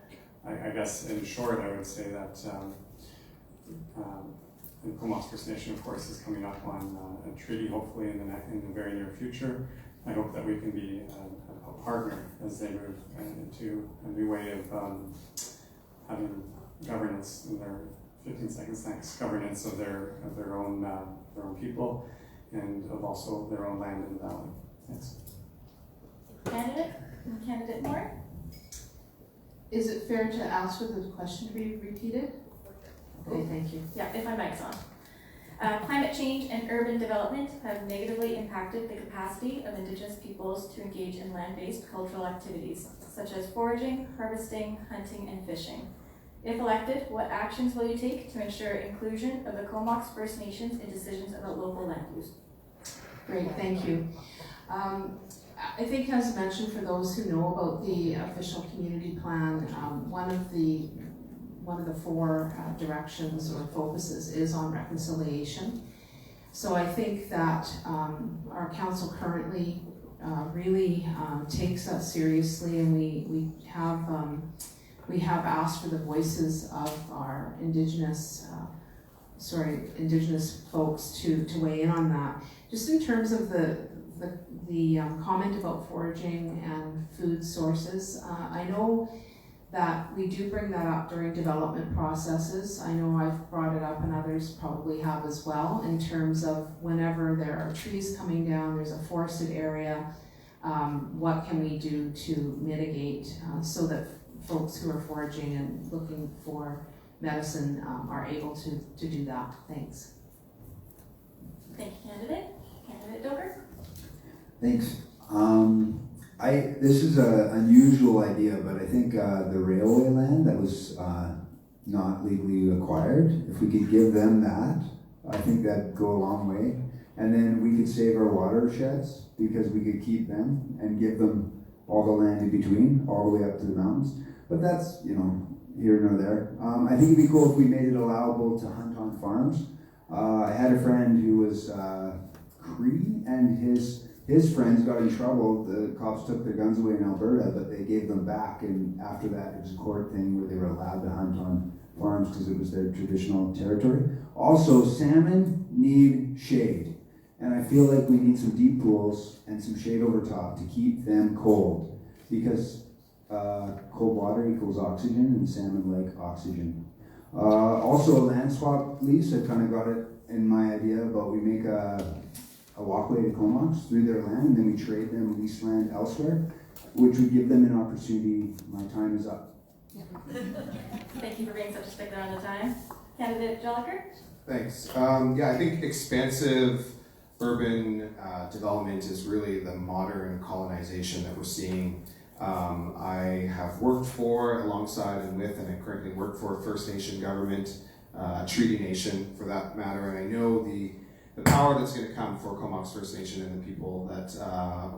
I guess in short, I would say that the Comox First Nation, of course, is coming up on a treaty, hopefully in the very near future. I hope that we can be a partner as they move into a new way of having governance in their 15 seconds, thanks. Governance of their own people, and of also their own land in the valley. Thanks. Candidate Moore. Is it fair to ask for the question to be repeated? Okay, thank you. Yeah, if my mic's on. Climate change and urban development have negatively impacted the capacity of Indigenous peoples to engage in land-based cultural activities, such as foraging, harvesting, hunting, and fishing. If elected, what actions will you take to ensure inclusion of the Comox First Nations in decisions about local land use? Great, thank you. I think, as mentioned, for those who know about the official community plan, one of the 4 directions or focuses is on reconciliation. So I think that our council currently really takes that seriously, and we have asked for the voices of our Indigenous folks to weigh in on that. Just in terms of the comment about foraging and food sources, I know that we do bring that up during development processes. I know I've brought it up, and others probably have as well, in terms of whenever there are trees coming down, there's a forested area, what can we do to mitigate so that folks who are foraging and looking for medicine are able to do that. Thanks. Thank you, candidate. Candidate Dover. Thanks. This is an unusual idea, but I think the railway land that was not legally acquired, if we could give them that, I think that'd go a long way. And then we could save our watersheds, because we could keep them and give them all the land in between, all the way up to the mountains. But that's, here nor there. I think it'd be cool if we made it allowable to hunt on farms. I had a friend who was Cree, and his friends got in trouble. The cops took their guns away in Alberta, but they gave them back, and after that it was a court thing where they were allowed to hunt on farms because it was their traditional territory. Also, salmon need shade. And I feel like we need some deep pools and some shade over top to keep them cold, because cold water equals oxygen and salmon like oxygen. Also a land swap lease, I kind of got it in my idea, but we make a walkway to Comox through their land, and then we trade them leased land elsewhere, which would give them an opportunity. My time is up. Thank you for being such a stickler on the time. Candidate Joliker? Thanks. Yeah, I think expansive urban development is really the modern colonization that we're seeing. I have worked for, alongside and with, and I currently work for a First Nation government, Treaty Nation for that matter, and I know the power that's going to come for Comox First Nation and the people that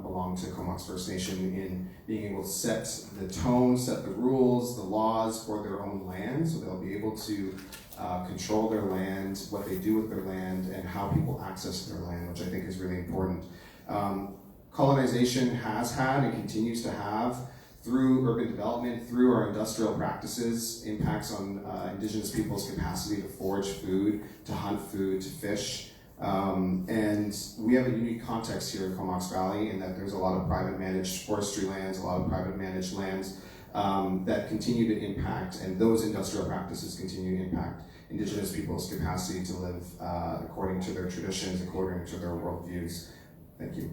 belong to Comox First Nation in being able to set the tone, set the rules, the laws for their own land, so they'll be able to control their land, what they do with their land, and how people access their land, which I think is really important. Colonization has had and continues to have, through urban development, through our industrial practices, impacts on Indigenous people's capacity to forage food, to hunt food, to fish. And we have a unique context here in Comox Valley in that there's a lot of private managed forestry lands, a lot of private managed lands that continue to impact, and those industrial practices continue to impact Indigenous people's capacity to live according to their traditions, according to their worldviews. Thank you.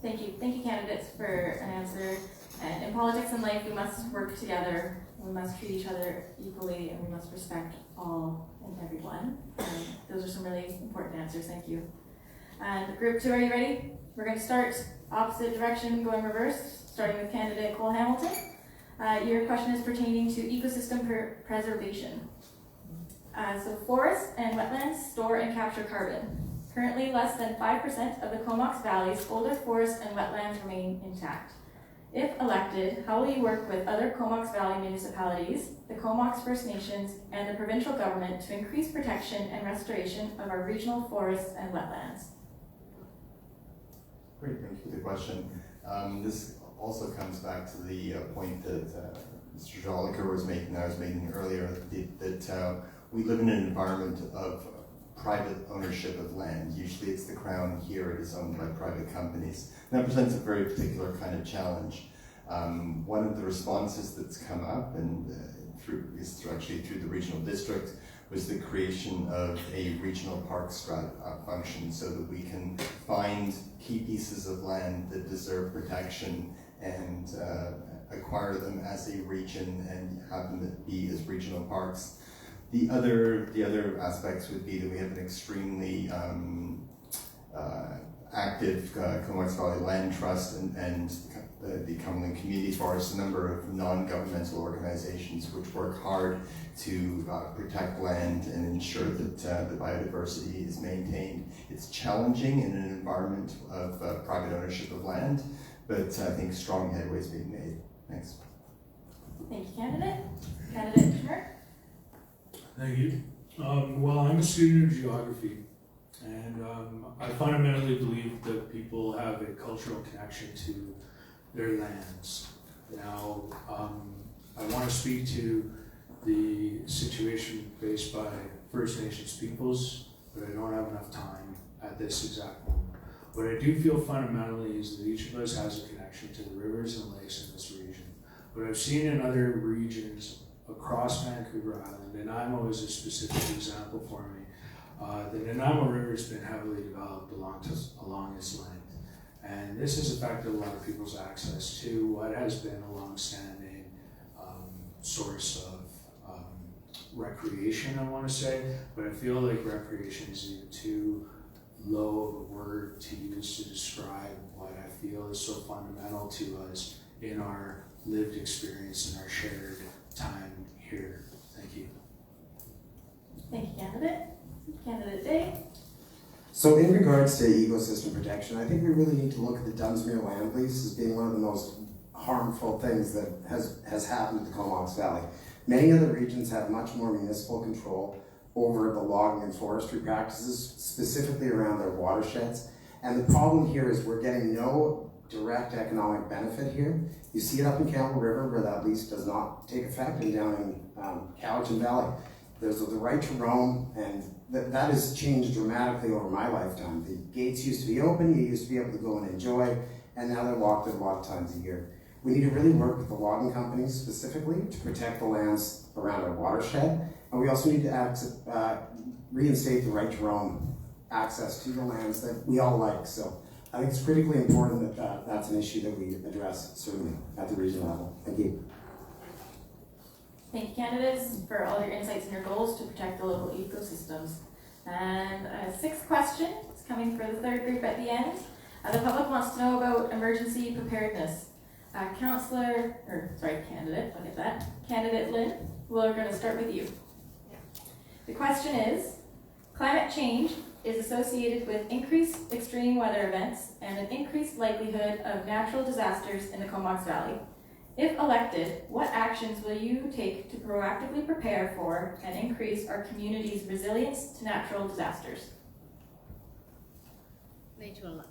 Thank you. Thank you, candidates, for an answer. And in politics and life, we must work together. We must treat each other equally, and we must respect all and everyone. Those are some really important answers. Thank you. And group 2, are you ready? We're going to start opposite direction, going reverse, starting with candidate Cole Hamilton. Your question is pertaining to ecosystem preservation. So forests and wetlands store and capture carbon. Currently, less than 5% of the Comox Valley's older forests and wetlands remain intact. If elected, how will you work with other Comox Valley municipalities, the Comox First Nations, and the provincial government to increase protection and restoration of our regional forests and wetlands? Great, thank you for the question. This also comes back to the point that Mr. Joliker was making, that I was making earlier, that we live in an environment of private ownership of land. Usually it's the Crown. Here it is owned by private companies. And that presents a very particular kind of challenge. One of the responses that's come up, and actually through the regional district, was the creation of a regional park function so that we can find key pieces of land that deserve protection and acquire them as a region and have them be as regional parks. The other aspects would be that we have an extremely active Comox Valley Land Trust and the Cumberland Community Forest, a number of non-governmental organizations which work hard to protect land and ensure that the biodiversity is maintained. It's challenging in an environment of private ownership of land, but I think strong headway is being made. Thanks. Thank you, candidate. Candidate Schmerk? Thank you. Well, I'm a student of geography, and I fundamentally believe that people have a cultural connection to their lands. Now, I want to speak to the situation faced by First Nations peoples, but I don't have enough time at this exact moment. What I do feel fundamentally is that each of us has a connection to the rivers and lakes in this region. What I've seen in other regions across Vancouver Island, Nanaimo is a specific example for me. The Nanaimo River has been heavily developed along its length. And this has affected a lot of people's access to what has been a long-standing source of recreation, I want to say. But I feel like recreation is even too low of a word to use to describe what I feel is so fundamental to us in our lived experience and our shared time here. Thank you. Thank you, candidate. Candidate Day. So in regards to ecosystem protection, I think we really need to look at the Dunsmuir land lease as being one of the most harmful things that has happened to the Comox Valley. Many other regions have much more municipal control over the logging and forestry practices, specifically around their watersheds. And the problem here is we're getting no direct economic benefit here. You see it up in Campbell River where that lease does not take effect, and down in Cowichan Valley. There's the right to roam, and that has changed dramatically over my lifetime. The gates used to be open, you used to be able to go and enjoy, and now they're locked at locked times a year. We need to really work with the logging companies specifically to protect the lands around our watershed, and we also need to reinstate the right to roam access to the lands that we all like. So I think it's critically important that that's an issue that we address, certainly, at the regional level. Thank you. Thank you, candidates, for all your insights and your goals to protect the local ecosystems. And a sixth question is coming for the third group at the end. The public wants to know about emergency preparedness. Candidate, look at that. Candidate Lynn, we're going to start with you. The question is, climate change is associated with increased extreme weather events and an increased likelihood of natural disasters in the Comox Valley. If elected, what actions will you take to proactively prepare for and increase our community's resilience to natural disasters? Natural.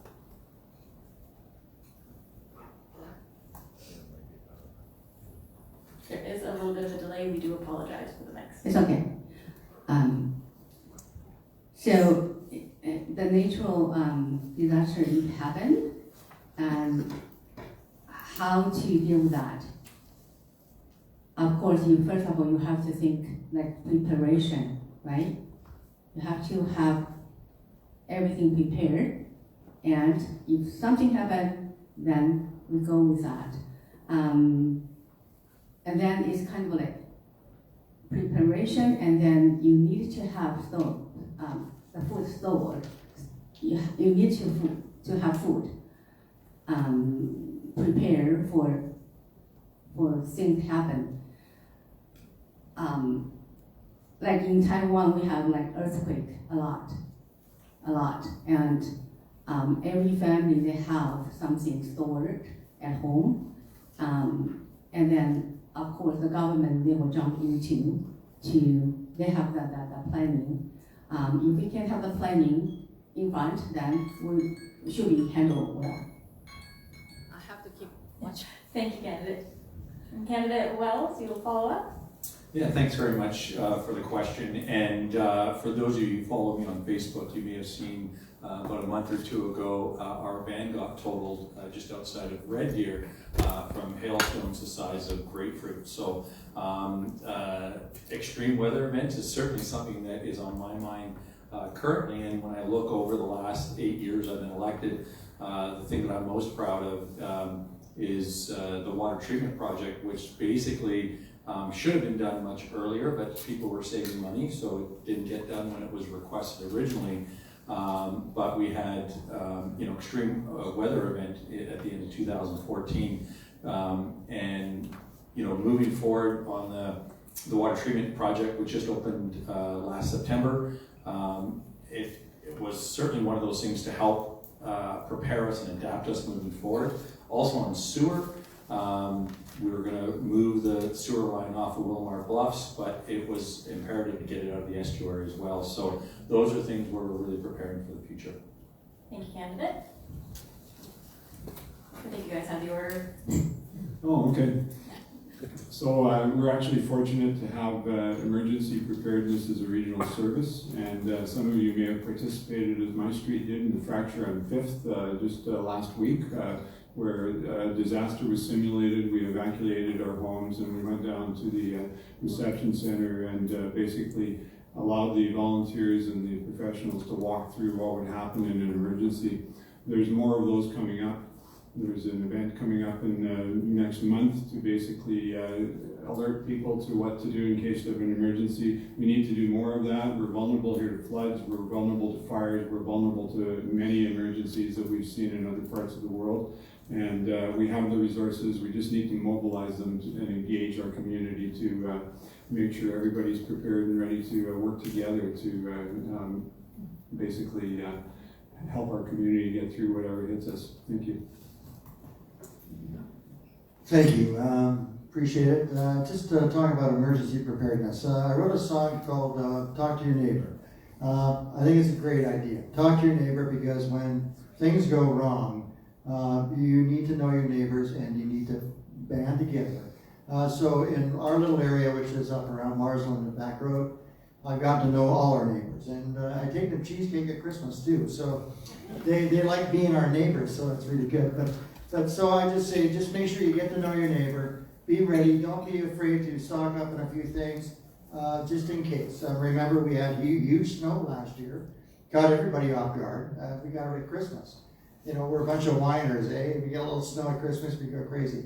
There is a little bit of a delay. We do apologize for the mix. It's okay. So the natural disaster if happen, and how to deal with that. Of course, first of all, you have to think like preparation, right? You have to have everything prepared, and if something happens, then we go with that. And then it's kind of like preparation, and then you need to have the food stored. You need to have food prepared for things happen. Like in Taiwan, we have like earthquake a lot, and every family they have something stored at home, and then of course the government they will jump into they have the planning. If we can have the planning in front, then we should be handled well. I have to keep watching. Thank you, candidate. And candidate Wells, you will follow up. Yeah, thanks very much for the question. And for those of you who follow me on Facebook, you may have seen about a month or two ago, our van got totaled just outside of Red Deer from hailstones the size of grapefruit. So extreme weather events is certainly something that is on my mind currently. And when I look over the last 8 years I've been elected, the thing that I'm most proud of is the water treatment project, which basically should have been done much earlier, but people were saving money, so it didn't get done when it was requested originally. But we had, extreme weather event at the end of 2014, and moving forward on the water treatment project, which just opened last September. It was certainly one of those things to help prepare us and adapt us moving forward. Also on sewer. We were going to move the sewer line off of Wilmar Bluffs, but it was imperative to get it out of the estuary as well. So those are things where we're really preparing for the future. Thank you, candidate. I think you guys have the order. Oh, okay. So we're actually fortunate to have emergency preparedness as a regional service, and some of you may have participated, as my street did, in the fracture on 5th just last week. Where a disaster was simulated. We evacuated our homes and we went down to the reception center and basically allowed the volunteers and the professionals to walk through what would happen in an emergency. There's more of those coming up. There's an event coming up in next month to basically alert people to what to do in case of an emergency. We need to do more of that. We're vulnerable here to floods, we're vulnerable to fires, we're vulnerable to many emergencies that we've seen in other parts of the world. And we have the resources, we just need to mobilize them and engage our community to make sure everybody's prepared and ready to work together to basically help our community get through whatever hits us. Thank you. Thank you. Appreciate it. Just talking about emergency preparedness. I wrote a song called Talk to Your Neighbor. I think it's a great idea. Talk to your neighbor, because when things go wrong, you need to know your neighbors and you need to band together. So in our little area, which is up around Marsland and Back Road, I've gotten to know all our neighbors, and I take them cheesecake at Christmas too. So they like being our neighbors, so it's really good. But so I just say, just make sure you get to know your neighbor. Be ready. Don't be afraid to stock up on a few things, just in case. Remember, we had huge snow last year. Got everybody off guard. We got it at Christmas. You know, we're a bunch of whiners, eh? We get a little snow at Christmas, we go crazy.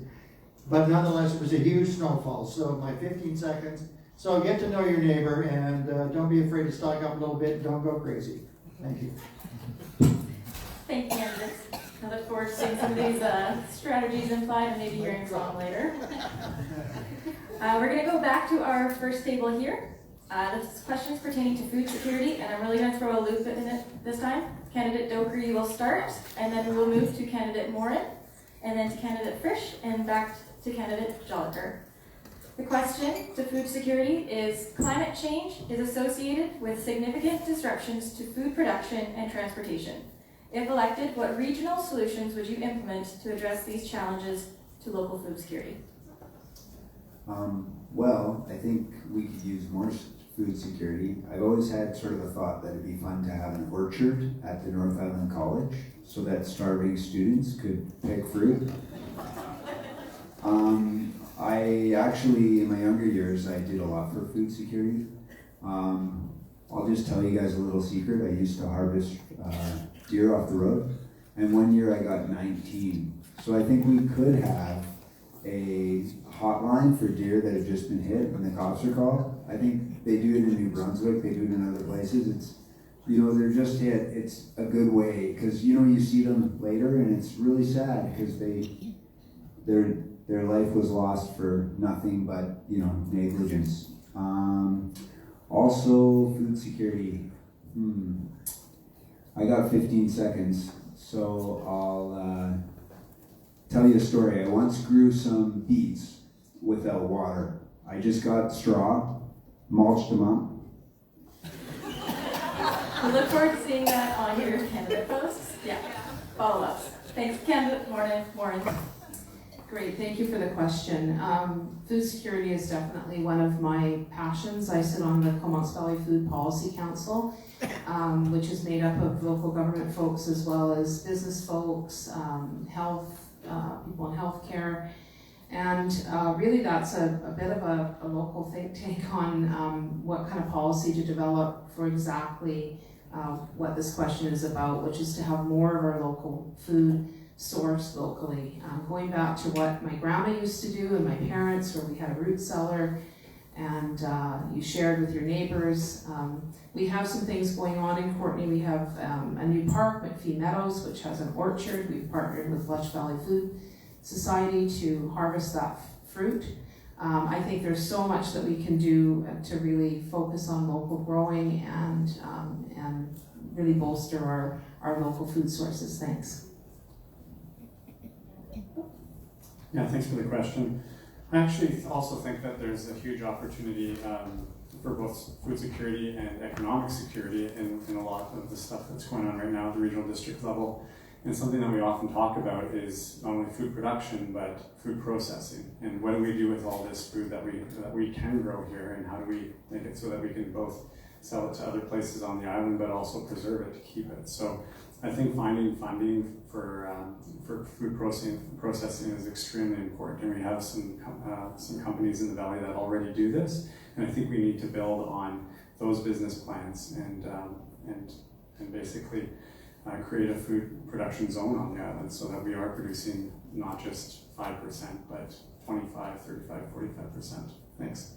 But nonetheless, it was a huge snowfall. So my 15 seconds. So get to know your neighbor, and don't be afraid to stock up a little bit. Don't go crazy. Thank you. Thank you, Andrew. I look forward to seeing some of these strategies implied and maybe hearing from them later. We're going to go back to our first table here. This is questions pertaining to food security, and I'm really going to throw a loop in it this time. Candidate Doker, you will start, and then we will move to candidate Morin, and then to candidate Frisch, and back to candidate Joliker. The question to food security is: climate change is associated with significant disruptions to food production and transportation. If elected, what regional solutions would you implement to address these challenges to local food security? Well, I think we could use more food security. I've always had sort of a thought that it'd be fun to have an orchard at the North Island College so that starving students could pick fruit. I actually, in my younger years, I did a lot for food security. I'll just tell you guys a little secret. I used to harvest deer off the road, and one year I got 19. So I think we could have a hotline for deer that have just been hit when the cops are called. I think they do it in New Brunswick, they do it in other places. It's, you know, they're just hit. It's a good way, because you know, you see them later and it's really sad because their life was lost for nothing but, you know, negligence. Also, food security. I got 15 seconds, so I'll tell you a story. I once grew some beets without water. I just got straw, mulched them up. We look forward to seeing that on your candidate posts. Yeah, follow-ups. Thanks, candidate Morin. Great, thank you for the question. Food security is definitely one of my passions. I sit on the Comox Valley Food Policy Council, which is made up of local government folks as well as business folks, health, people in healthcare. And really that's a bit of a local think tank on what kind of policy to develop for exactly what this question is about, which is to have more of our local food sourced locally. Going back to what my grandma used to do and my parents, where we had a root cellar and you shared with your neighbors. We have some things going on in Courtenay. We have a new park, McPhee Meadows, which has an orchard. We've partnered with Lush Valley Food Society to harvest that fruit. I think there's so much that we can do to really focus on local growing and really bolster our local food sources. Thanks. Yeah, thanks for the question. I actually also think that there's a huge opportunity for both food security and economic security in a lot of the stuff that's going on right now at the regional district level. And something that we often talk about is not only food production, but food processing. And what do we do with all this food that we can grow here, and how do we make it so that we can both sell it to other places on the island, but also preserve it to keep it. So I think finding funding for food processing is extremely important, and we have some companies in the valley that already do this. And I think we need to build on those business plans and basically create a food production zone on the island so that we are producing not just 5%, but 25, 35, 45%. Thanks.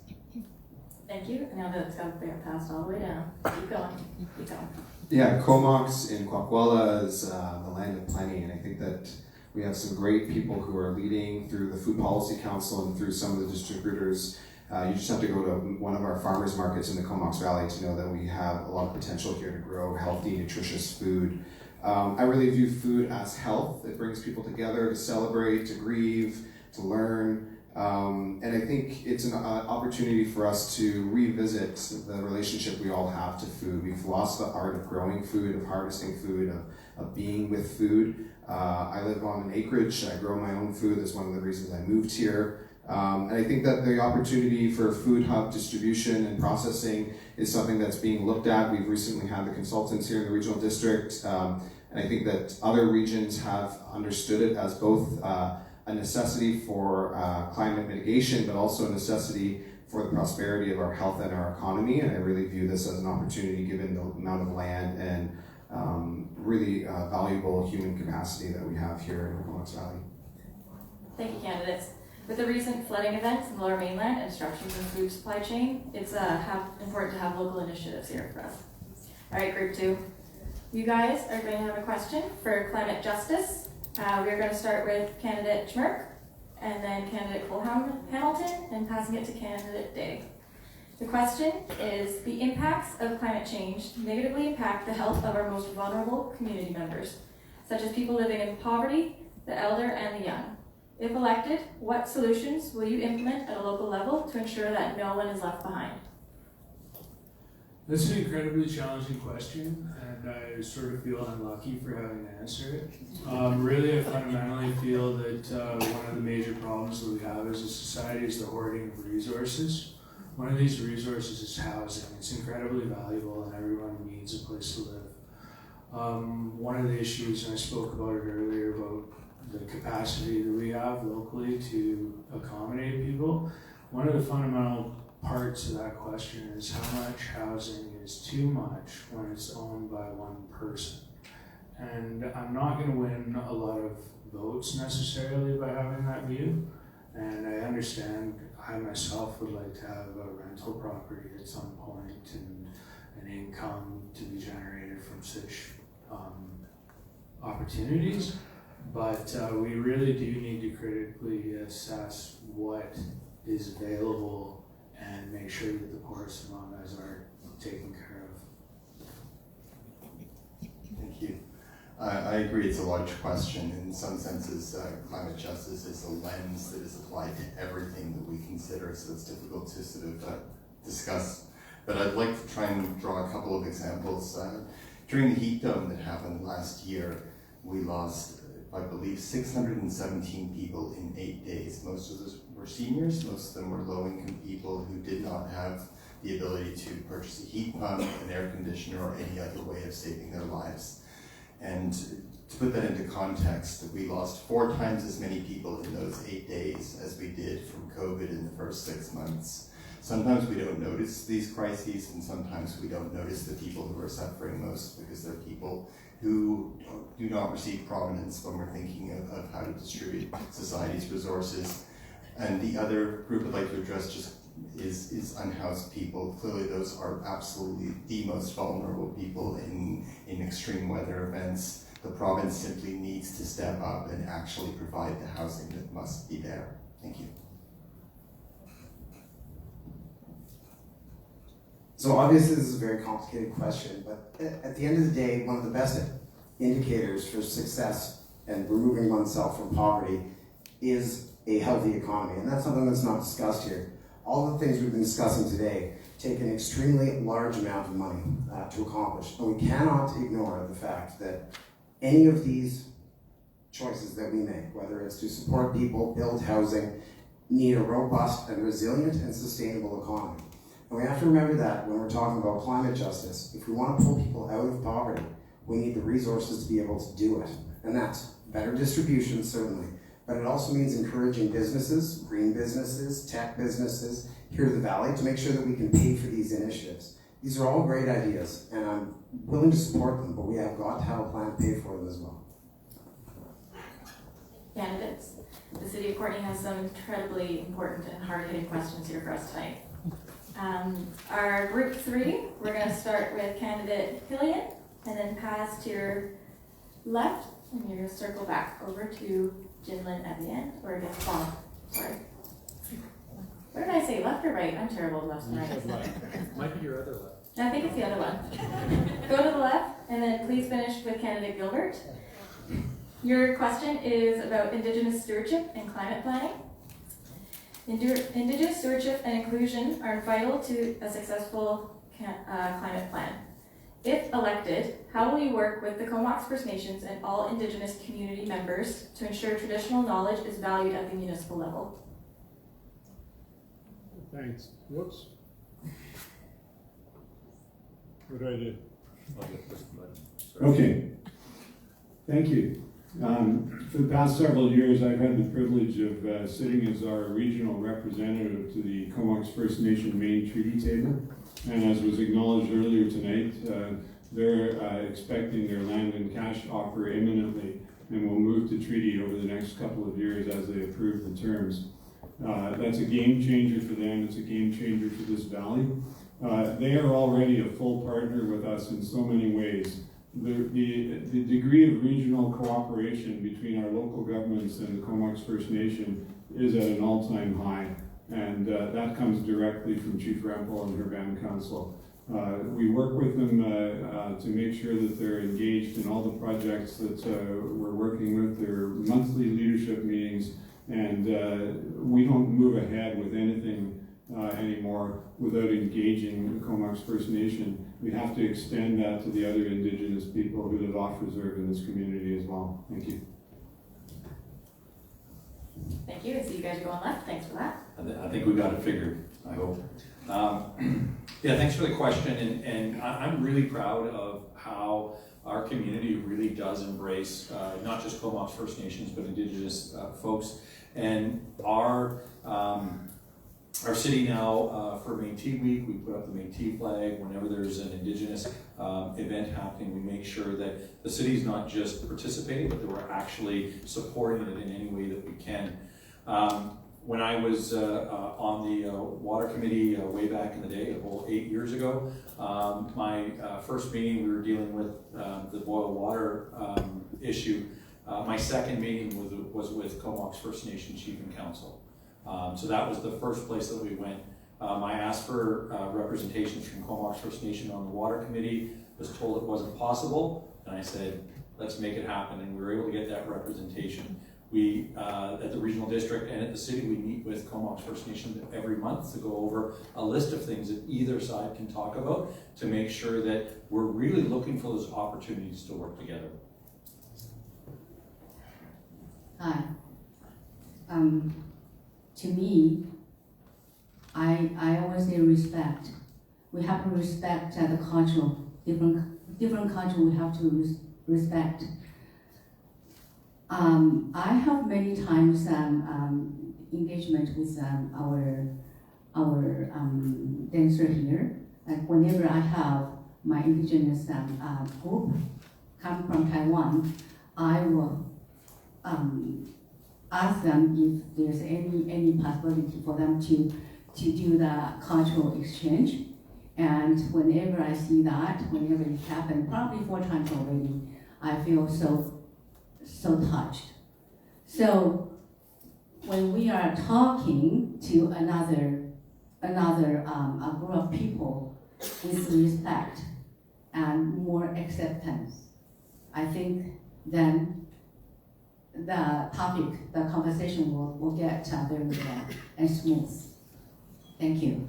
Thank you. Now that it's got to bear passed all the way down. Keep going. Keep going. Yeah, Comox in Kwakwala is the land of plenty, and I think that we have some great people who are leading through the Food Policy Council and through some of the distributors. You just have to go to one of our farmers markets in the Comox Valley to know that we have a lot of potential here to grow healthy, nutritious food. I really view food as health. It brings people together to celebrate, to grieve, to learn. And I think it's an opportunity for us to revisit the relationship we all have to food. We've lost the art of growing food, of harvesting food, of being with food. I live on an acreage. I grow my own food. That's one of the reasons I moved here. And I think that the opportunity for food hub distribution and processing is something that's being looked at. We've recently had the consultants here in the regional district, and I think that other regions have understood it as both a necessity for climate mitigation, but also a necessity for the prosperity of our health and our economy. And I really view this as an opportunity given the amount of land and really valuable human capacity that we have here in the Comox Valley. Thank you, candidates. With the recent flooding events in the Lower Mainland and disruptions in the food supply chain, it's important to have local initiatives here for us. All right, group 2. You guys are going to have a question for climate justice. We're going to start with candidate Schmirk, and then candidate Hamilton, and passing it to candidate Day. The question is, the impacts of climate change negatively impact the health of our most vulnerable community members, such as people living in poverty, the elder, and the young. If elected, what solutions will you implement at a local level to ensure that no one is left behind? That's an incredibly challenging question, and I sort of feel unlucky for having to answer it. Really, I fundamentally feel that one of the major problems that we have as a society is the hoarding of resources. One of these resources is housing. It's incredibly valuable, and everyone needs a place to live. One of the issues, and I spoke about it earlier, about the capacity that we have locally to accommodate people. One of the fundamental parts of that question is how much housing is too much when it's owned by one person. And I'm not going to win a lot of votes necessarily by having that view. And I understand I myself would like to have a rental property at some point and an income to be generated from such opportunities. But we really do need to critically assess what is available and make sure that the poorest among us are taken care of. Thank you. I agree it's a large question. In some senses, climate justice is a lens that is applied to everything that we consider, so it's difficult to sort of discuss. But I'd like to try and draw a couple of examples. During the heat dome that happened last year, we lost, I believe, 617 people in 8 days. Most of those were seniors, most of them were low-income people who did not have the ability to purchase a heat pump, an air conditioner, or any other way of saving their lives. And to put that into context, we lost 4 times as many people in those 8 days as we did from COVID in the first 6 months. Sometimes we don't notice these crises, and sometimes we don't notice the people who are suffering most because they're people who do not receive prominence when we're thinking of how to distribute society's resources. And the other group I'd like to address just is unhoused people. Clearly those are absolutely the most vulnerable people in extreme weather events. The province simply needs to step up and actually provide the housing that must be there. Thank you. So obviously this is a very complicated question, but at the end of the day, one of the best indicators for success and removing oneself from poverty is a healthy economy, and that's something that's not discussed here. All the things we've been discussing today take an extremely large amount of money to accomplish, and we cannot ignore the fact that any of these choices that we make, whether it's to support people, build housing, need a robust and resilient and sustainable economy. And we have to remember that when we're talking about climate justice, if we want to pull people out of poverty, we need the resources to be able to do it. And that's better distribution, certainly, but it also means encouraging businesses, green businesses, tech businesses here in the Valley to make sure that we can pay for these initiatives. These are all great ideas, and I'm willing to support them, but we have got to have a plan to pay for them as well. Candidates, the City of Courtenay has some incredibly important and hard-hitting questions here for us tonight. Our group 3, we're going to start with candidate Hillian, and then pass to your left, and you're going to circle back over to Jinlin at the end, or against Bob. Sorry. What did I say, left or right? I'm terrible with left and right. Might be your other left. I think it's the other one. Go to the left, and then please finish with candidate Gilbert. Your question is about Indigenous stewardship and climate planning. Indigenous stewardship and inclusion are vital to a successful climate plan. If elected, how will you work with the Comox First Nations and all Indigenous community members to ensure traditional knowledge is valued at the municipal level? Thanks. Whoops. What do I do? I'll get this button. Sorry. Okay. Thank you. For the past several years, I've had the privilege of sitting as our regional representative to the Comox First Nation Main Treaty Table. And as was acknowledged earlier tonight, they're expecting their land and cash offer imminently and will move to treaty over the next couple of years as they approve the terms. That's a game changer for them. It's a game changer for this valley. They are already a full partner with us in so many ways. The degree of regional cooperation between our local governments and the Comox First Nation is at an all-time high, and that comes directly from Chief Rempel and her band council. We work with them to make sure that they're engaged in all the projects that we're working with. Their monthly leadership meetings, and we don't move ahead with anything anymore without engaging the Comox First Nation. We have to extend that to the other Indigenous people who live off reserve in this community as well. Thank you. Thank you. I see you guys are going left. Thanks for that. I think we got it figured, I hope. Yeah, thanks for the question, and I'm really proud of how our community really does embrace not just Comox First Nations, but Indigenous folks. And our city now, for Métis Week, we put up the Métis flag. Whenever there's an Indigenous event happening, we make sure that the city's not just participating, but that we're actually supporting it in any way that we can. When I was on the water committee way back in the day, a whole 8 years ago, my first meeting we were dealing with the boil water issue. My second meeting was with Comox First Nation Chief and Council. So that was the first place that we went. I asked for representations from Comox First Nation on the water committee, was told it wasn't possible, and I said, let's make it happen, and we were able to get that representation. We, at the regional district and at the city, we meet with Comox First Nation every month to go over a list of things that either side can talk about to make sure that we're really looking for those opportunities to work together. Hi. To me, I always say respect. We have to respect the culture. Different culture we have to respect. I have many times engagement with our dancer here. And whenever I have my Indigenous group come from Taiwan, I will ask them if there's any possibility for them to do the cultural exchange. And whenever I see that, whenever it happens, probably 4 times already, I feel so touched. So when we are talking to another group of people with respect and more acceptance, I think then the topic, the conversation will get very well and smooth. Thank you.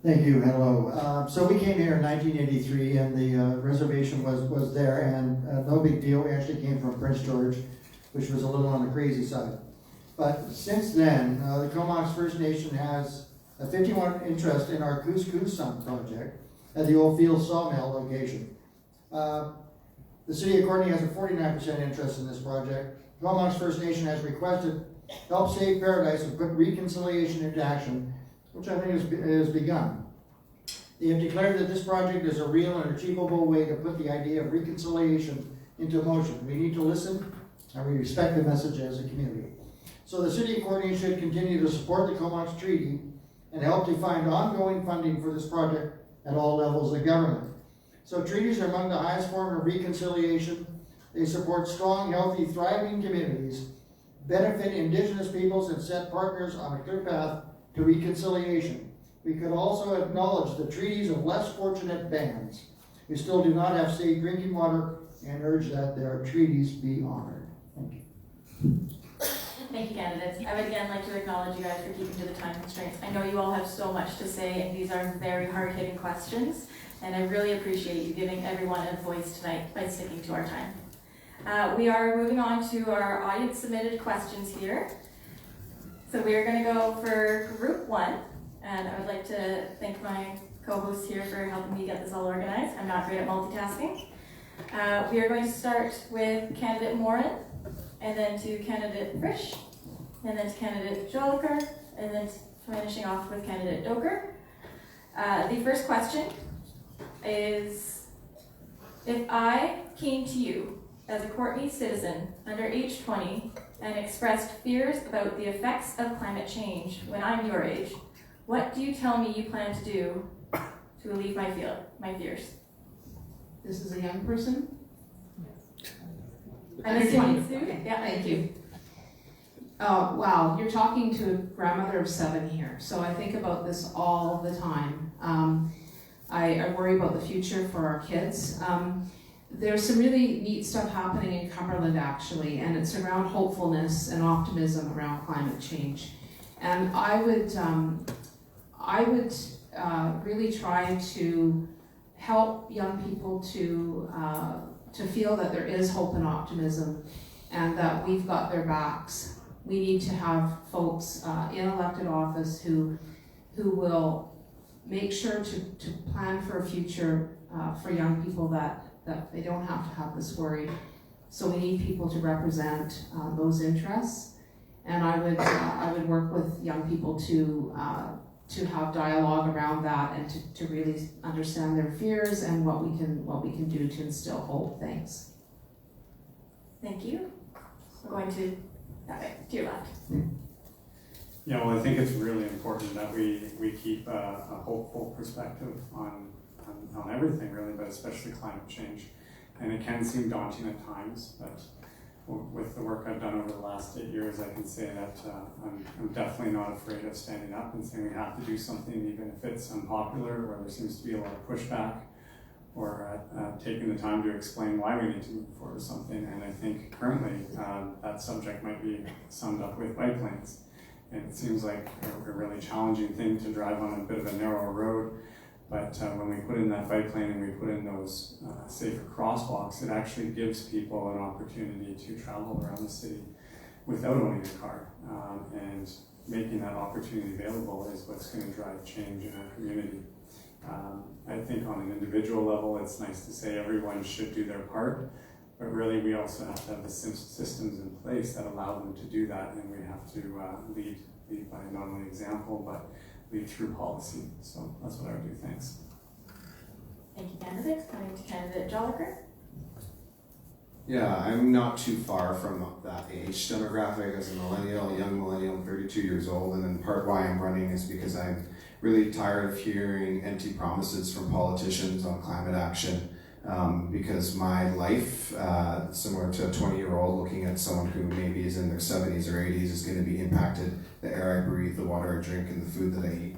Thank you. Hello. So we came here in 1983, and the reservation was there, and no big deal. We actually came from Prince George, which was a little on the crazy side. But since then, the Comox First Nation has a 51% interest in our Coos Sun project at the old field sawmill location. The city of Courtenay has a 49% interest in this project. Comox First Nation has requested help save paradise and put reconciliation into action, which I think has begun. They have declared that this project is a real and achievable way to put the idea of reconciliation into motion. We need to listen, and we respect the message as a community. So the city of Courtenay should continue to support the Comox Treaty and help to find ongoing funding for this project at all levels of government. So treaties are among the highest form of reconciliation. They support strong, healthy, thriving communities, benefit Indigenous peoples, and set partners on a clear path to reconciliation. We could also acknowledge the treaties of less fortunate bands who still do not have safe drinking water and urge that their treaties be honored. Thank you. Thank you, candidates. I would again like to acknowledge you guys for keeping to the time constraints. I know you all have so much to say, and these are very hard-hitting questions, and I really appreciate you giving everyone a voice tonight by sticking to our time. We are moving on to our audience-submitted questions here. So we are going to go for group 1, and I would like to thank my co-hosts here for helping me get this all organized. I'm not great at multitasking. We are going to start with candidate Morin, and then to candidate Frisch, and then to candidate Joliker, and then finishing off with candidate Doker. The first question is, if I came to you as a Courtenay citizen under age 20 and expressed fears about the effects of climate change when I'm your age, what do you tell me you plan to do to relieve my fears? This is a young person? I'm assuming Sue? Okay, Yeah, thank you. Oh, wow, you're talking to a grandmother of 7 here, so I think about this all the time. I worry about the future for our kids. There's some really neat stuff happening in Cumberland, actually, and it's around hopefulness and optimism around climate change. And I would really try to help young people to feel that there is hope and optimism, and that we've got their backs. We need to have folks in elected office who will make sure to plan for a future for young people that they don't have to have this worry. So we need people to represent those interests, and I would work with young people to have dialogue around that and to really understand their fears and what we can do to instill hope. Thanks. Thank you. We're going to that way, to your left. Yeah, well, I think it's really important that we keep a hopeful perspective on everything, really, but especially climate change. And it can seem daunting at times, but with the work I've done over the last 8 years, I can say that I'm definitely not afraid of standing up and saying we have to do something, even if it's unpopular, or there seems to be a lot of pushback, or taking the time to explain why we need to move forward with something. And I think currently that subject might be summed up with bike lanes. And it seems like a really challenging thing to drive on a bit of a narrow road. But when we put in that bike lane and we put in those safer crosswalks, it actually gives people an opportunity to travel around the city without owning a car. And making that opportunity available is what's going to drive change in our community. I think on an individual level, it's nice to say everyone should do their part, but really we also have to have the systems in place that allow them to do that, and we have to lead by not only example, but lead through policy. So that's what I would do. Thanks. Thank you, candidates. Coming to candidate Joliker. Yeah, I'm not too far from that age demographic as a millennial, a young millennial, 32 years old, and then part why I'm running is because I'm really tired of hearing empty promises from politicians on climate action, because my life, similar to a 20-year-old looking at someone who maybe is in their 70s or 80s, is going to be impacted. The air I breathe, the water I drink, and the food that I eat.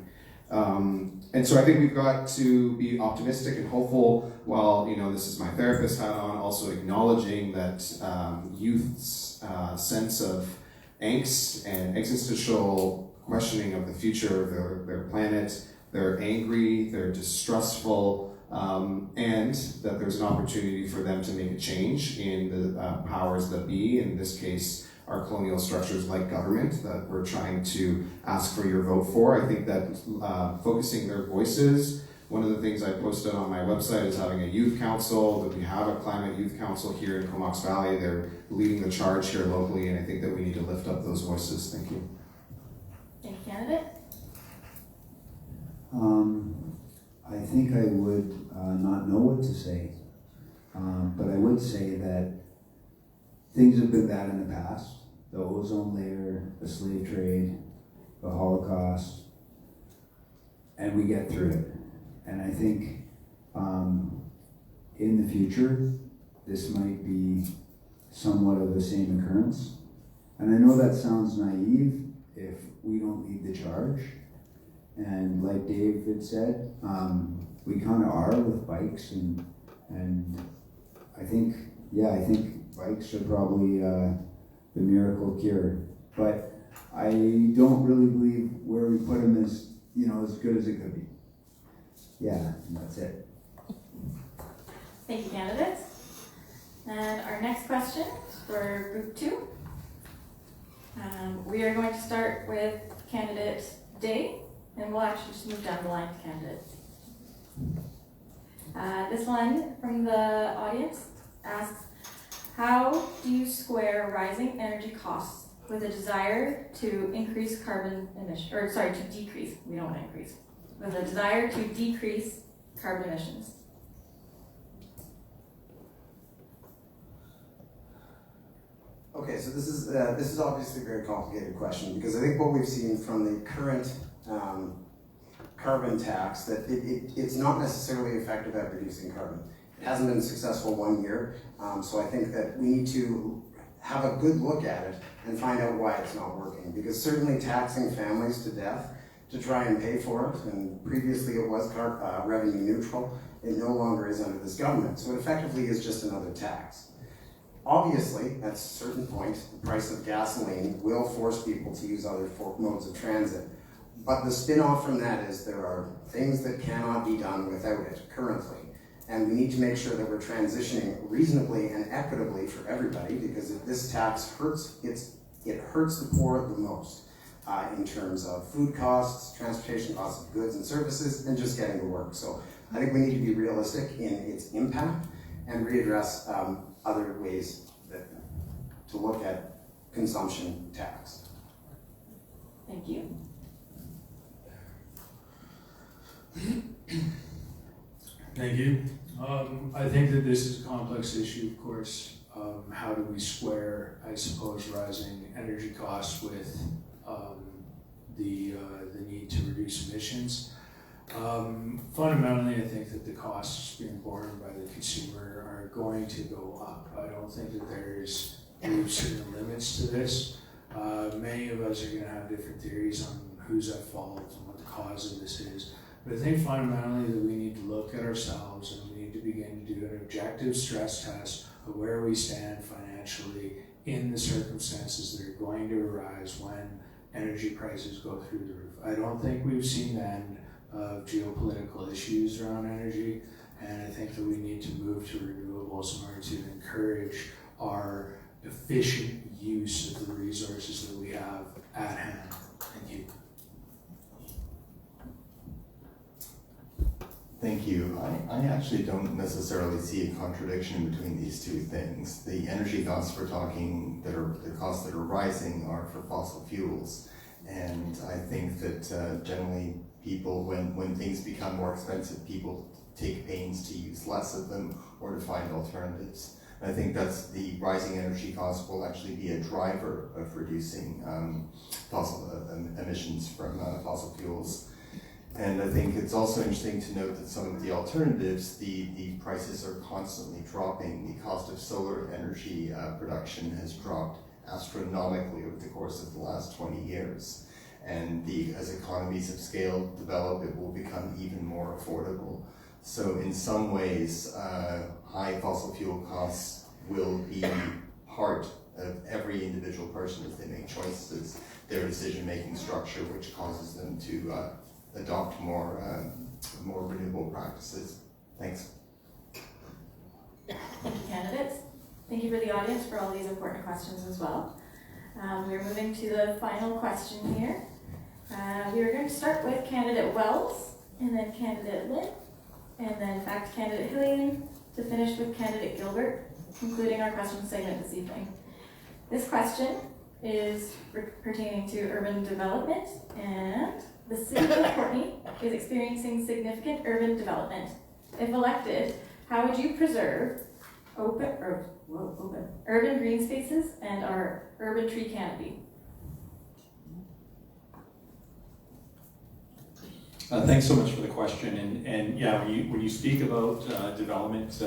And so I think we've got to be optimistic and hopeful while, this is my therapist hat on, also acknowledging that youth's sense of angst and existential questioning of the future of their planet. They're angry, they're distrustful, and that there's an opportunity for them to make a change in the powers that be, in this case, our colonial structures like government that we're trying to ask for your vote for. I think that focusing their voices, one of the things I posted on my website is having a youth council, that we have a climate youth council here in Comox Valley. They're leading the charge here locally, and I think that we need to lift up those voices. Thank you. Thank you, candidate. I think I would not know what to say, but I would say that things have been bad in the past. The ozone layer, the slave trade, the Holocaust, and we get through it. And I think in the future, this might be somewhat of the same occurrence. And I know that sounds naive if we don't lead the charge. And like David said, we kind of are with bikes, and I think bikes are probably the miracle cure. But I don't really believe where we put them is, as good as it could be. Yeah, and that's it. Thank you, candidates. And our next question for group 2. We are going to start with candidate Day, and we'll actually just move down the line to candidate. This one from the audience asks, how do you square rising energy costs with a desire to increase carbon emission, or sorry, to decrease, we don't want to increase, with a desire to decrease carbon emissions? Okay, so this is obviously a very complicated question, because I think what we've seen from the current carbon tax, that it's not necessarily effective at reducing carbon. It hasn't been successful 1 year, so I think that we need to have a good look at it and find out why it's not working. Because certainly taxing families to death to try and pay for it, and previously it was revenue neutral, it no longer is under this government. So it effectively is just another tax. Obviously, at a certain point, the price of gasoline will force people to use other modes of transit. But the spin-off from that is there are things that cannot be done without it currently. And we need to make sure that we're transitioning reasonably and equitably for everybody, because if this tax hurts, it hurts the poor the most in terms of food costs, transportation costs of goods and services, and just getting to work. So I think we need to be realistic in its impact and readdress other ways to look at consumption tax. Thank you. Thank you. I think that this is a complex issue, of course. How do we square, I suppose, rising energy costs with the need to reduce emissions? Fundamentally, I think that the costs being borne by the consumer are going to go up. I don't think that there's certain limits to this. Many of us are going to have different theories on who's at fault and what the cause of this is. But I think fundamentally that we need to look at ourselves and we need to begin to do an objective stress test of where we stand financially in the circumstances that are going to arise when energy prices go through the roof. I don't think we've seen the end of geopolitical issues around energy, and I think that we need to move to renewables in order to encourage our efficient use of the resources that we have at hand. Thank you. Thank you. I actually don't necessarily see a contradiction between these two things. The energy costs we're talking, the costs that are rising are for fossil fuels. And I think that generally people, when things become more expensive, people take pains to use less of them or to find alternatives. And I think that's the rising energy costs will actually be a driver of reducing emissions from fossil fuels. And I think it's also interesting to note that some of the alternatives, the prices are constantly dropping. The cost of solar energy production has dropped astronomically over the course of the last 20 years. And as economies of scale develop, it will become even more affordable. So in some ways, high fossil fuel costs will be part of every individual person as they make choices, their decision-making structure, which causes them to adopt more renewable practices. Thanks. Thank you, candidates. Thank you for the audience for all these important questions as well. We're moving to the final question here. We are going to start with candidate Wells, and then candidate Lynn, and then back to candidate Hillian, to finish with candidate Gilbert, concluding our question segment this evening. This question is pertaining to urban development, and the city of Courtenay is experiencing significant urban development. If elected, how would you preserve urban green spaces and our urban tree canopy? Thanks so much for the question. And yeah, when you speak about development,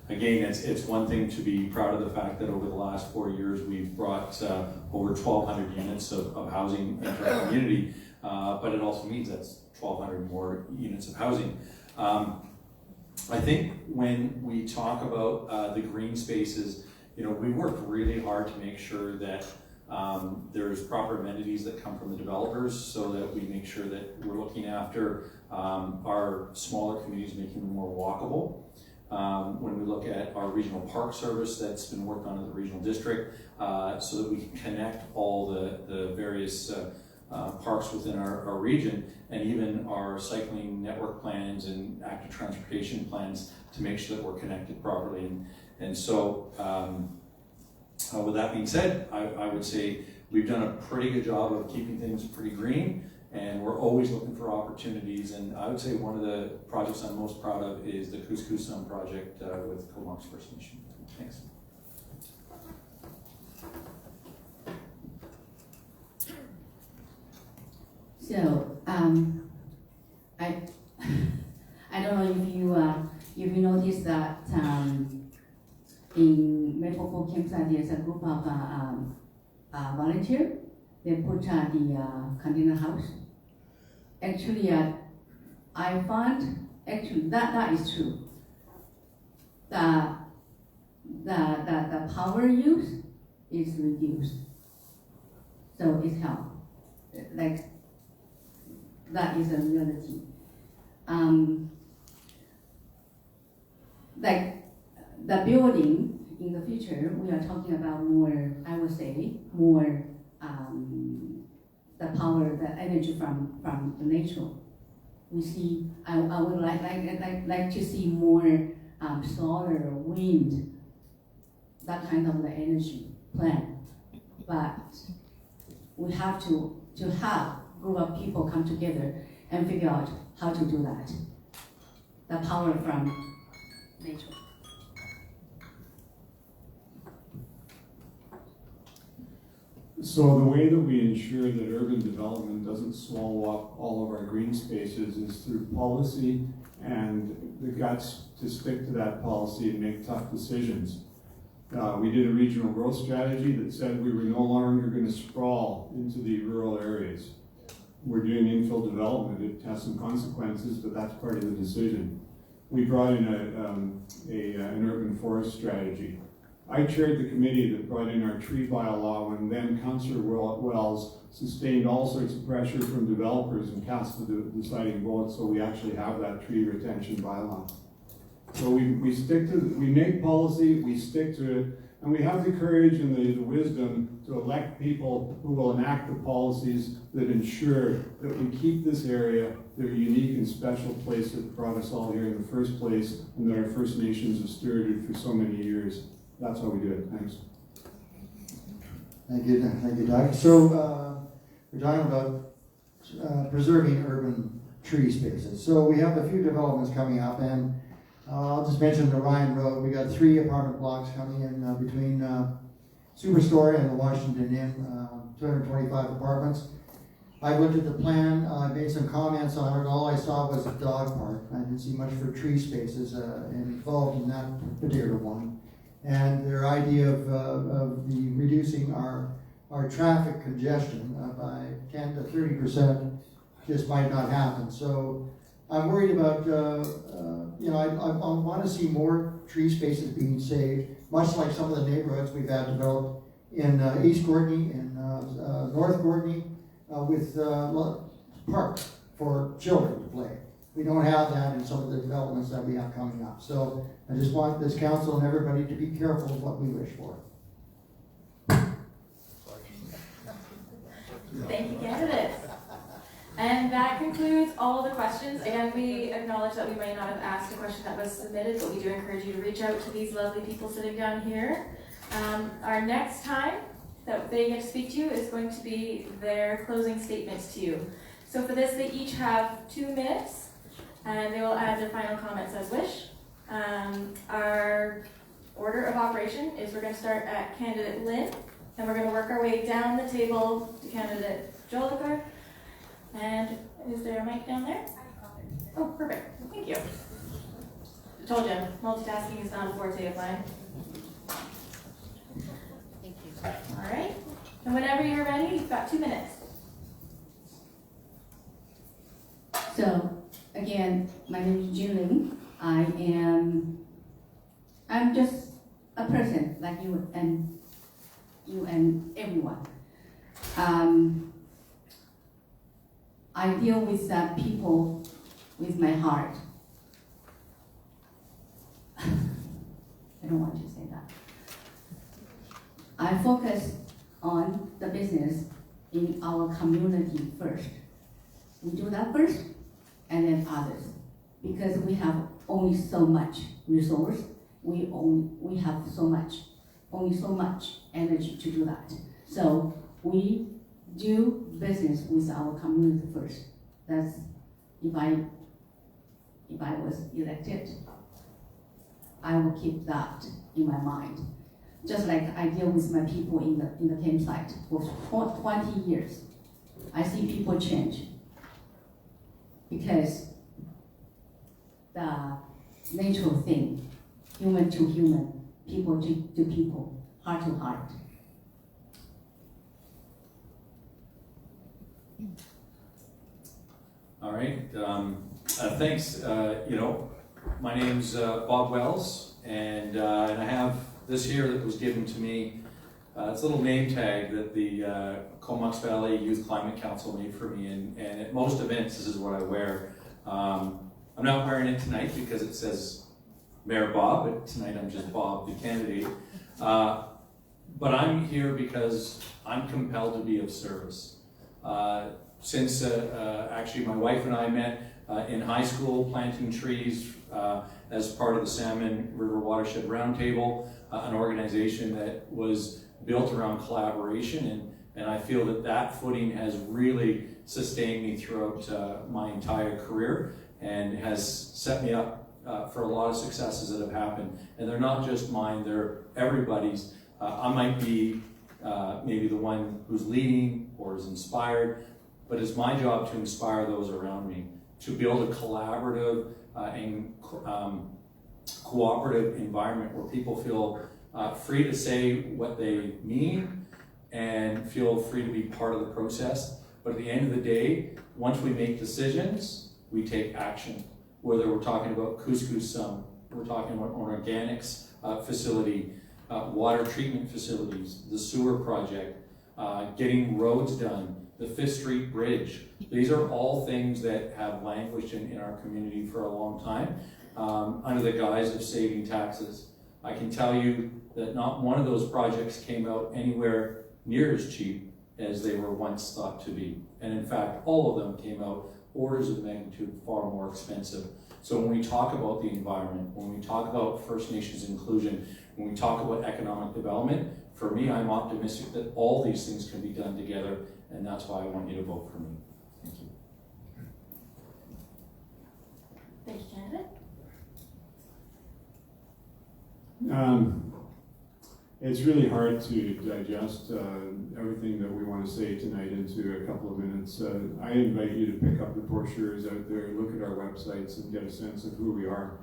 again, it's one thing to be proud of the fact that over the last 4 years we've brought over 1,200 units of housing into our community, but it also means that's 1,200 more units of housing. I think when we talk about the green spaces, we worked really hard to make sure that there's proper amenities that come from the developers so that we make sure that we're looking after our smaller communities, making them more walkable. when we look at our regional park service that's been worked on in the regional district, so that we can connect all the various parks within our region, and even our cycling network plans and active transportation plans to make sure that we're connected properly. And so, with that being said, I would say we've done a pretty good job of keeping things pretty green, and we're always looking for opportunities. And I would say one of the projects I'm most proud of is the Couscous project with Comox First Nation. Thanks. So, I don't know if you noticed that in Metropole campsite there's a group of volunteers. They put the container house. Actually, I found actually that is true. The power use is reduced, so it helps. Like that is a reality. Like the building in the future, we are talking about more. I would say more. The power, the energy from the nature. We see. I would like to see more solar, wind, that kind of the energy plan. But we have to have a group of people come together and figure out how to do that. The power from nature. So the way that we ensure that urban development doesn't swallow up all of our green spaces is through policy and the guts to stick to that policy and make tough decisions. We did a regional growth strategy that said we were no longer going to sprawl into the rural areas. We're doing infill development. It has some consequences, but that's part of the decision. We brought in an urban forest strategy. I chaired the committee that brought in our tree bylaw when then Councillor Wells sustained all sorts of pressure from developers and cast the deciding vote, so we actually have that tree retention bylaw. So we make policy, we stick to it, and we have the courage and the wisdom to elect people who will enact the policies that ensure that we keep this area, their unique and special place that brought us all here in the first place, and that our First Nations have stewarded for so many years. That's how we do it. Thanks. Thank you, Doug. So we're talking about preserving urban tree spaces. So we have a few developments coming up, and I'll just mention the Ryan Road. We got 3 apartment blocks coming in between Superstore and the Washington Inn, 225 apartments. I looked at the plan, I made some comments on it. All I saw was a dog park. I didn't see much for tree spaces involved in that particular one. And their idea of reducing our traffic congestion by 10 to 30% just might not happen. So I'm worried about, I want to see more tree spaces being saved, much like some of the neighborhoods we've had developed in East Courtenay and North Courtenay with parks for children to play. We don't have that in some of the developments that we have coming up. So I just want this council and everybody to be careful of what we wish for. Thank you, candidates. And that concludes all of the questions. Again, we acknowledge that we may not have asked a question that was submitted, but we do encourage you to reach out to these lovely people sitting down here. Our next time that they get to speak to you is going to be their closing statements to you. So for this, they each have 2 minutes, and they will add their final comments as wish. Our order of operation is we're going to start at candidate Lynn, and we're going to work our way down the table to candidate Jolicoeur. And is there a mic down there? Oh, perfect. Thank you. I told you, multitasking is not a forte of mine. Thank you. All right. And whenever you're ready, you've got 2 minutes. So, again, my name is Jilin. I'm just a person like you and everyone. I deal with people with my heart. I don't want to say that. I focus on the business in our community first. We do that first, and then others. Because we have only so much resource, we have only so much energy to do that. So we do business with our community first. That's if I was elected, I will keep that in my mind. Just like I deal with my people in the campsite for 20 years. I see people change because the natural thing, human to human, people to people, heart to heart. All right, thanks. My name's Bob Wells, and I have this here that was given to me. It's a little name tag that the Comox Valley Youth Climate Council made for me, and at most events, this is what I wear. I'm not wearing it tonight because it says Mayor Bob, but tonight I'm just Bob, the candidate. But I'm here because I'm compelled to be of service. Since actually my wife and I met in high school planting trees as part of the Salmon River Watershed Roundtable, an organization that was built around collaboration, and I feel that footing has really sustained me throughout my entire career and has set me up for a lot of successes that have happened. And they're not just mine, they're everybody's. I might be maybe the one who's leading or is inspired, but it's my job to inspire those around me, to build a collaborative and cooperative environment where people feel free to say what they mean and feel free to be part of the process. But at the end of the day, once we make decisions, we take action. Whether we're talking about couscous, we're talking about an organics facility, water treatment facilities, the sewer project, getting roads done, the 5th Street Bridge. These are all things that have languished in our community for a long time under the guise of saving taxes. I can tell you that not one of those projects came out anywhere near as cheap as they were once thought to be. And in fact, all of them came out orders of magnitude far more expensive. So when we talk about the environment, when we talk about First Nations inclusion, when we talk about economic development, for me, I'm optimistic that all these things can be done together, and that's why I want you to vote for me. Thank you. Thank you, candidate. It's really hard to digest everything that we want to say tonight into a couple of minutes. I invite you to pick up the brochures out there, look at our websites, and get a sense of who we are.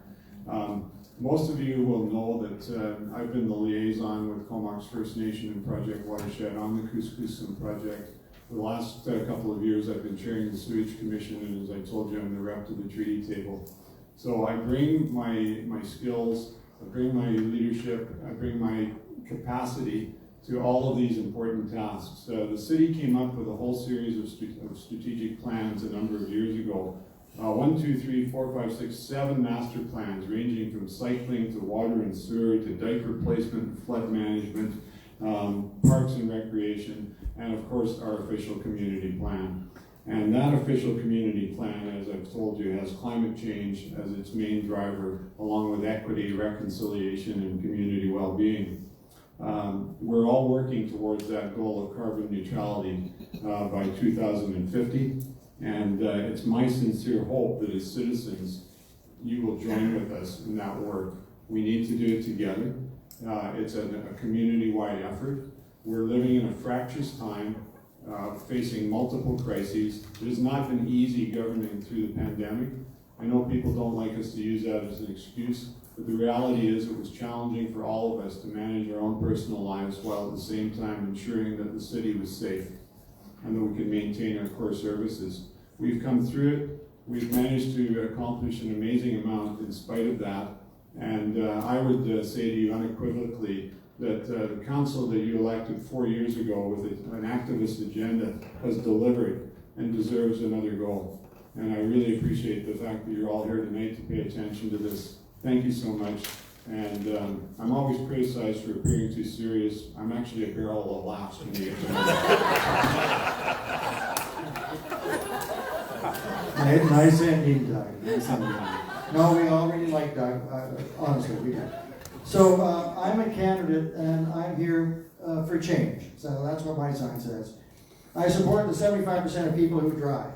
Most of you will know that I've been the liaison with Comox First Nation and Project Watershed on the Couscous project. For the last couple of years, I've been chairing the Sewage Commission, and as I told you, I'm the rep to the treaty table. So I bring my skills, I bring my leadership, I bring my capacity to all of these important tasks. The city came up with a whole series of strategic plans a number of years ago. 1, 2, 3, 4, 5, 6, 7 master plans ranging from cycling to water and sewer to dike replacement, flood management, parks and recreation, and of course our official community plan. And that official community plan, as I've told you, has climate change as its main driver, along with equity, reconciliation, and community well-being. We're all working towards that goal of carbon neutrality by 2050, and it's my sincere hope that as citizens, you will join with us in that work. We need to do it together. It's a community-wide effort. We're living in a fractious time, facing multiple crises. It has not been easy governing through the pandemic. I know people don't like us to use that as an excuse, but the reality is it was challenging for all of us to manage our own personal lives while at the same time ensuring that the city was safe and that we could maintain our core services. We've come through it. We've managed to accomplish an amazing amount in spite of that. And I would say to you unequivocally that the council that you elected 4 years ago with an activist agenda has delivered and deserves another go. And I really appreciate the fact that you're all here tonight to pay attention to this. Thank you so much. And I'm always criticized for appearing too serious. I'm actually a barrel of laughs when you get to Nice ending, Doug. Nice ending. No, we all really like Doug. Honestly, we do. So I'm a candidate, and I'm here for change. So that's what my sign says. I support the 75% of people who drive.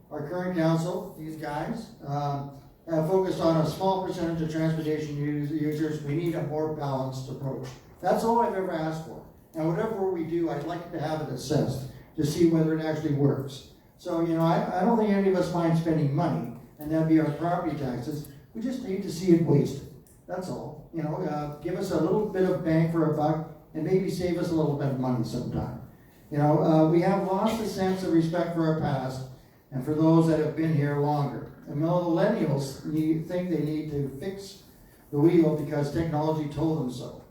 Our current council, these guys, have focused on a small percentage of transportation users. We need a more balanced approach. That's all I've ever asked for. And whatever we do, I'd like to have it assessed to see whether it actually works. So, you know, I don't think any of us mind spending money, and that'd be our property taxes. We just need to see it wasted. That's all. You know, give us a little bit of bang for a buck, and maybe save us a little bit of money sometime. You know, we have lost a sense of respect for our past, and for those that have been here longer. And millennials think they need to fix the wheel because technology told them so.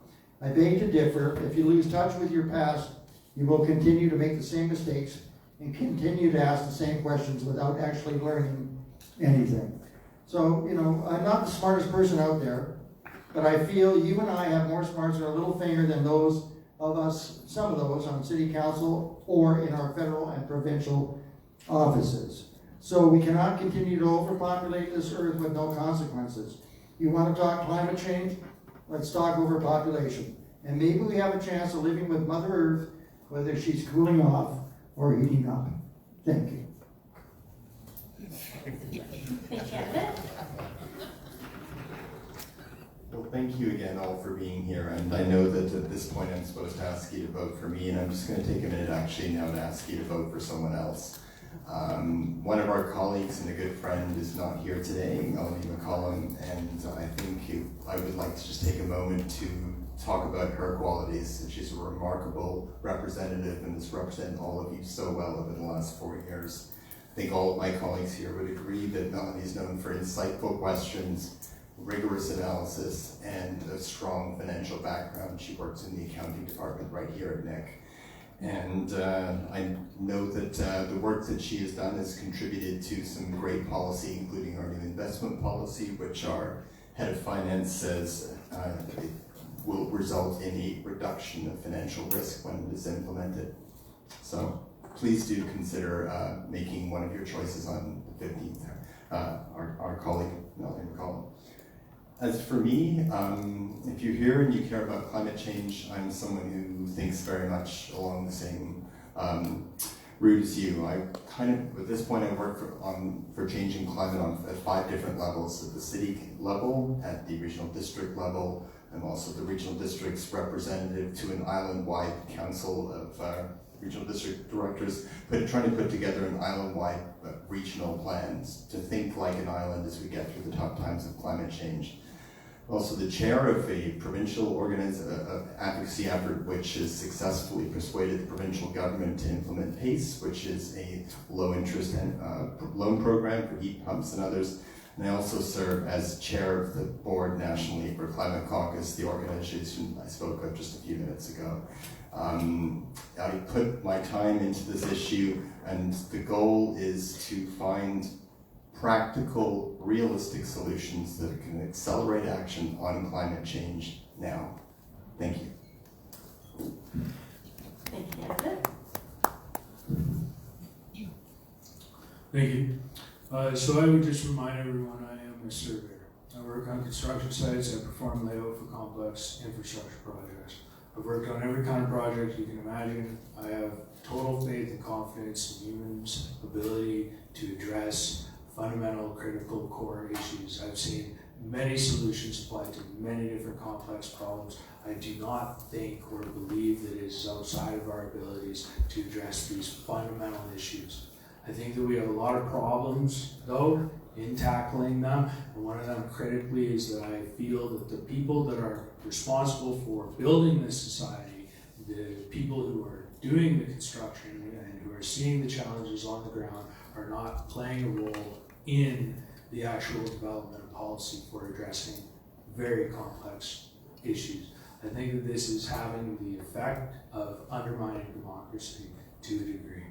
I beg to differ. If you lose touch with your past, you will continue to make the same mistakes and continue to ask the same questions without actually learning anything. So, you know, I'm not the smartest person out there, but I feel you and I have more smarts in our little finger than those of us, some of those on city council or in our federal and provincial offices. So we cannot continue to overpopulate this earth with no consequences. You want to talk climate change? Let's talk overpopulation. And maybe we have a chance of living with Mother Earth, whether she's cooling off or heating up. Thank you. Well, thank you again all for being here, and I know that at this point I'm supposed to ask you to vote for me, and I'm just going to take a minute actually now to ask you to vote for someone else. One of our colleagues and a good friend is not here today, Melanie McCollum, and I think I would like to just take a moment to talk about her qualities. She's a remarkable representative and has represented all of you so well over the last 4 years. I think all of my colleagues here would agree that Melanie is known for insightful questions, rigorous analysis, and a strong financial background. She works in the accounting department right here at NIC. And I know that the work that she has done has contributed to some great policy, including our new investment policy, which our head of finance says it will result in a reduction of financial risk when it is implemented. So please do consider making one of your choices on the 15th, our colleague, Melanie McCollum. As for me, if you're here and you care about climate change, I'm someone who thinks very much along the same route as you. I at this point, I work for changing climate at 5 different levels. At the city level, at the regional district level. I'm also the regional district's representative to an island-wide council of regional district directors, trying to put together an island-wide regional plans to think like an island as we get through the tough times of climate change. Also the chair of a provincial advocacy effort which has successfully persuaded the provincial government to implement PACE, which is a low-interest loan program for heat pumps and others. And I also serve as chair of the board nationally for Climate Caucus, the organization I spoke of just a few minutes ago. I put my time into this issue, and the goal is to find practical, realistic solutions that can accelerate action on climate change now. Thank you. Thank you. Thank you. So I would just remind everyone I am a surveyor. I work on construction sites. I perform layout for complex infrastructure projects. I've worked on every kind of project you can imagine. I have total faith and confidence in humans' ability to address fundamental, critical, core issues. I've seen many solutions applied to many different complex problems. I do not think or believe that it is outside of our abilities to address these fundamental issues. I think that we have a lot of problems, though, in tackling them, and one of them critically is that I feel that the people that are responsible for building this society, the people who are doing the construction and who are seeing the challenges on the ground, are not playing a role in the actual development of policy for addressing very complex issues. I think that this is having the effect of undermining democracy to a degree.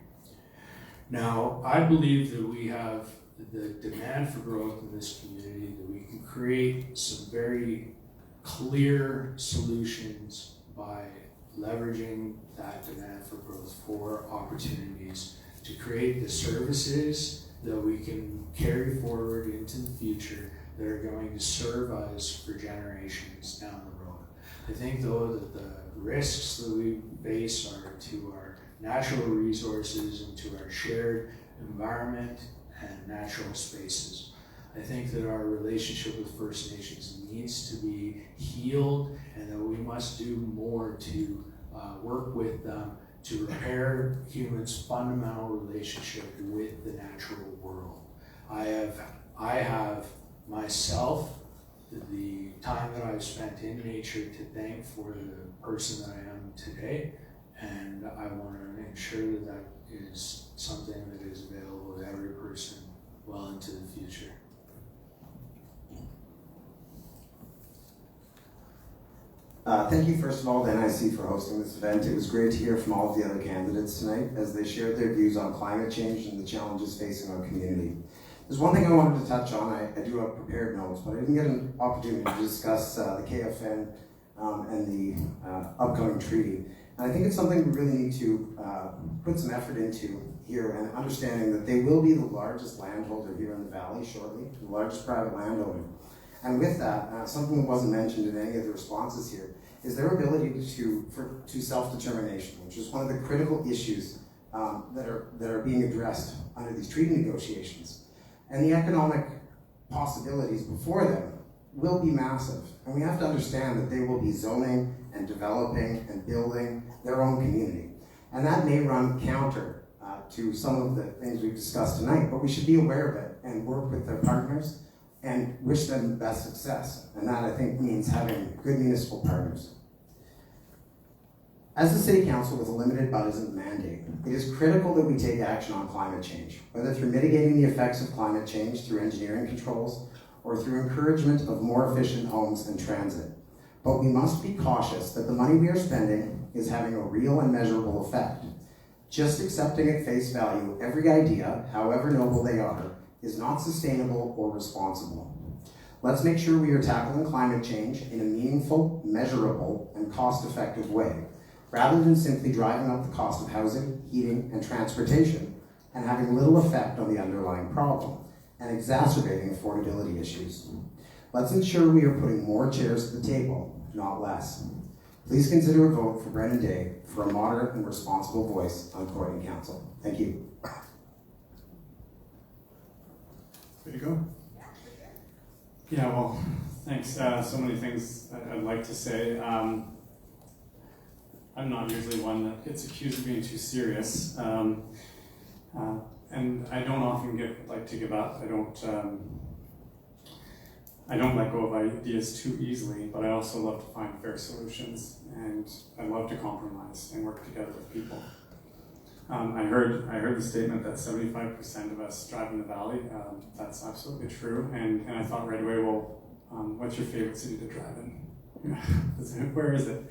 Now, I believe that we have the demand for growth in this community, that we can create some very clear solutions by leveraging that demand for growth for opportunities to create the services that we can carry forward into the future that are going to serve us for generations down the road. I think though that the risks that we face are to our natural resources and to our shared environment and natural spaces. I think that our relationship with First Nations needs to be healed and that we must do more to work with them to repair humans' fundamental relationship with the natural world. I have myself, the time that I've spent in nature to thank for the person that I am today, and I want to ensure that that is something that is available to every person well into the future. Thank you, first of all, to NIC for hosting this event. It was great to hear from all of the other candidates tonight as they shared their views on climate change and the challenges facing our community. There's one thing I wanted to touch on. I do have prepared notes, but I didn't get an opportunity to discuss the KFN and the upcoming treaty. And I think it's something we really need to put some effort into here, and understanding that they will be the largest landholder here in the valley shortly, the largest private landowner. And with that, something that wasn't mentioned in any of the responses here is their ability to self-determination, which is one of the critical issues that are being addressed under these treaty negotiations. And the economic possibilities before them will be massive. And we have to understand that they will be zoning and developing and building their own community. And that may run counter to some of the things we've discussed tonight, but we should be aware of it and work with their partners and wish them the best success. And that, I think, means having good municipal partners. As the City Council with a limited budget and mandate, it is critical that we take action on climate change, whether through mitigating the effects of climate change through engineering controls or through encouragement of more efficient homes and transit. But we must be cautious that the money we are spending is having a real and measurable effect. Just accepting at face value every idea, however noble they are, is not sustainable or responsible. Let's make sure we are tackling climate change in a meaningful, measurable, and cost-effective way, rather than simply driving up the cost of housing, heating, and transportation, and having little effect on the underlying problem, and exacerbating affordability issues. Let's ensure we are putting more chairs at the table, not less. Please consider a vote for Brennan Day for a moderate and responsible voice on Courtenay Council. Thank you. There you go. Yeah, well, thanks. So many things I'd like to say. I'm not usually one that gets accused of being too serious. And I don't often like to give up. I don't let go of ideas too easily, but I also love to find fair solutions, and I love to compromise and work together with people. I heard the statement that 75% of us drive in the valley. That's absolutely true, and I thought right away, well, what's your favorite city to drive in? Where is it?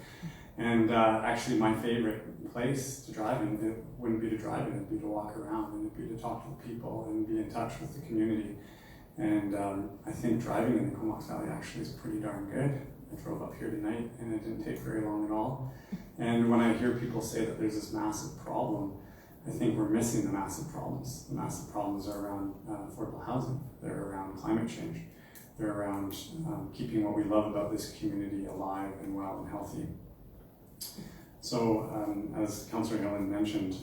And actually, my favorite place to drive in, it wouldn't be to drive in, it'd be to walk around, and it'd be to talk to the people and be in touch with the community. And I think driving in the Comox Valley actually is pretty darn good. I drove up here tonight, and it didn't take very long at all. And when I hear people say that there's this massive problem, I think we're missing the massive problems. The massive problems are around affordable housing. They're around climate change. They're around keeping what we love about this community alive and well and healthy. So, as Councillor Hillen mentioned,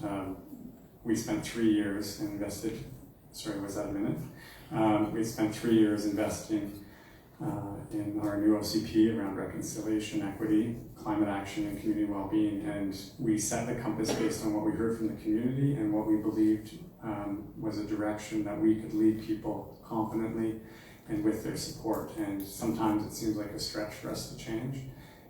we spent 3 years and invested, sorry, was that a minute? We spent 3 years investing in our new OCP around reconciliation, equity, climate action, and community well-being, and we set the compass based on what we heard from the community and what we believed was a direction that we could lead people confidently and with their support. And sometimes it seems like a stretch for us to change